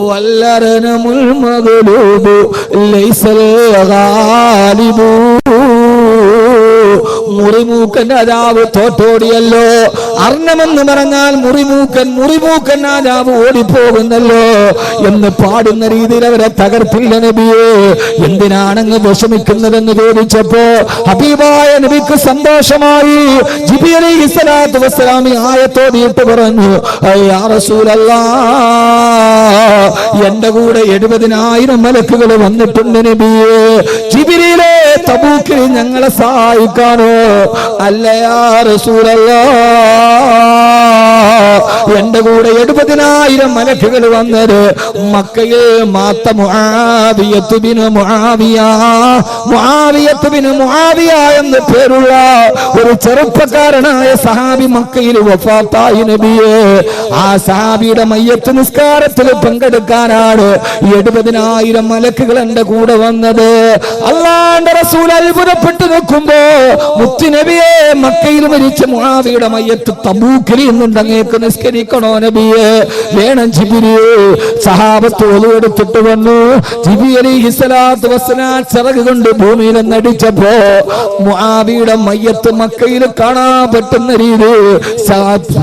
വല്ലരനമുൽ മഗ്ലൂബു ലൈസൽ ഗാലിബൂ. മുറിമൂക്കൻ രാജാവ് തോറ്റോടിയല്ലോ. അർണമെന്ന് പറഞ്ഞാൽ മുറിമൂക്കൻ രാജാവ് ഓടിപ്പോകുന്നല്ലോ എന്ന് പാടുന്ന രീതിയിൽ അവരെ തകർത്തില്ല നബിയെ. എന്തിനാണങ്ങ് വിഷമിക്കുന്നതെന്ന് ചോദിച്ചപ്പോ ഹബീബായ നബിക്ക് സന്തോഷമായി. ജിബ്രീൽ അലൈഹിസ്സലാത്തു വസ്സലാം ആയത്തോടിയിട്ട് പറഞ്ഞു, യാ റസൂലല്ലാഹ്, എന്റെ കൂടെ 70,000 മലക്കുകൾ വന്നിട്ടുണ്ട് നബിയെ. ജിബ്രീലേ, തബൂക്കിൽ ഞങ്ങളെ സഹായിക്കാനോ? അല്ല യാ റസൂലല്ലാഹ്, എന്റെ കൂടെ 70,000 മലക്കുകൾ വന്നത് മക്കയിൽ മാത്ത മുആവിയത്ത് ബിൻ മുആവിയ എന്ന് പേരുള്ള ഒരു ചെറുപ്പക്കാരനായ സഹാബി മക്കയിൽ വഫാത്തായി നബിയെ. ആ സഹാബിയുടെ മയ്യത്ത് നിസ്കാരത്തിൽ പങ്കെടുക്കാനാണ് 70,000 മലക്കുകൾ എന്റെ കൂടെ വന്നത്. അല്ലാഹുവിന്റെ റസൂൽ അത്ഭുതപ്പെട്ടു നിൽക്കുമ്പോ മുത്തുനബിയെ, മക്കയിൽ മരിച്ച മുആവിയുടെ മയ്യത്ത് തബൂക്കിൽ ഇന്നുണ്ട്, അങ്ങേക്ക് നിസ്കരിക്കണോ നബിയെ? വേണം ജിബ്രീൽ. സഹാബത്ത് ഒളിയെടുത്തിട്ട് വന്നു. ജിബ്രീൽ അലൈഹിസ്സലാത്തു വസ്സലാം ചിറക് കൊണ്ട് ഭൂമിയിൽ നടിച്ചപ്പോ മുആവിയുടെ മയ്യത്ത് മക്കയിൽ കാണാൻ പറ്റുന്ന രീതി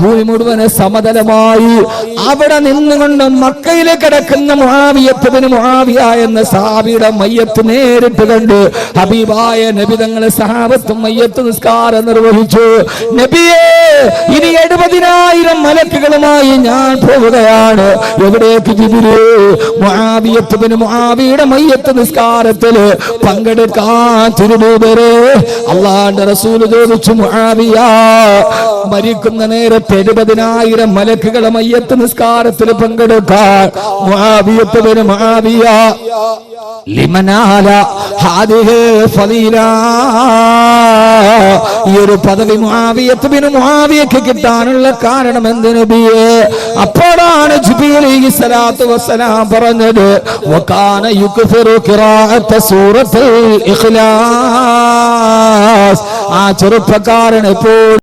ഭൂമി മുഴുവന് സമതലമായി. അവിടെ നിന്നുകൊണ്ട് മക്കയിൽ കിടക്കുന്ന മുആവിയത്ത് ബിൻ മുആവിയ എന്ന സഹാബിയുടെ മയ്യത്ത് നേരിട്ട് കണ്ട് ഹബീബായ നബി തങ്ങളെ സഹാബത്തും മയ്യത്ത് നിസ്കാരം നിർവഹിച്ചു. നബിയെ, ഇനി 70,000 മലക്കുകളുമായി ഞാൻ പോവുകയാണ്. എവിടേക്ക് ജിബ്രീൽ? മുആവിയത്ത് ബിൻ മുആവിയുടെ മയ്യത്ത് നിസ്കാരത്തിൽ പങ്കെടുക്കാൻ തിരുനൂതരെ. അല്ലാഹുവിന്റെ റസൂൽ ചോദിച്ചു, മുആവിയ, മരിക്കുന്ന നേരത്തെ 70,000 മലക്കുകളെ മയ്യത്ത് നിസ്കാരത്തിൽ പങ്കെടുക്കാൻ മുആവിയത്ത് ബിൻ മുആവിയ ലിമനാല ഹാദിഹി ഫളീല, ഈ ഒരു പദവി മുആവിയത്ത് ബിൻ മുആവിയക്ക് കിട്ടാനുള്ള കാരണം എന്ത് നബിയെ? അപ്പോഴാണ് ജിബ്രീൽ അലൈഹിസ്സലാത്തു വസ്സലാം പറഞ്ഞത്, വകാന യുക്ഫിറു ഖിറാഅത സൂറത്തുൽ ഇഖ്ലാസ്. ആ ചെറുപ്പക്കാരൻ എപ്പോൾ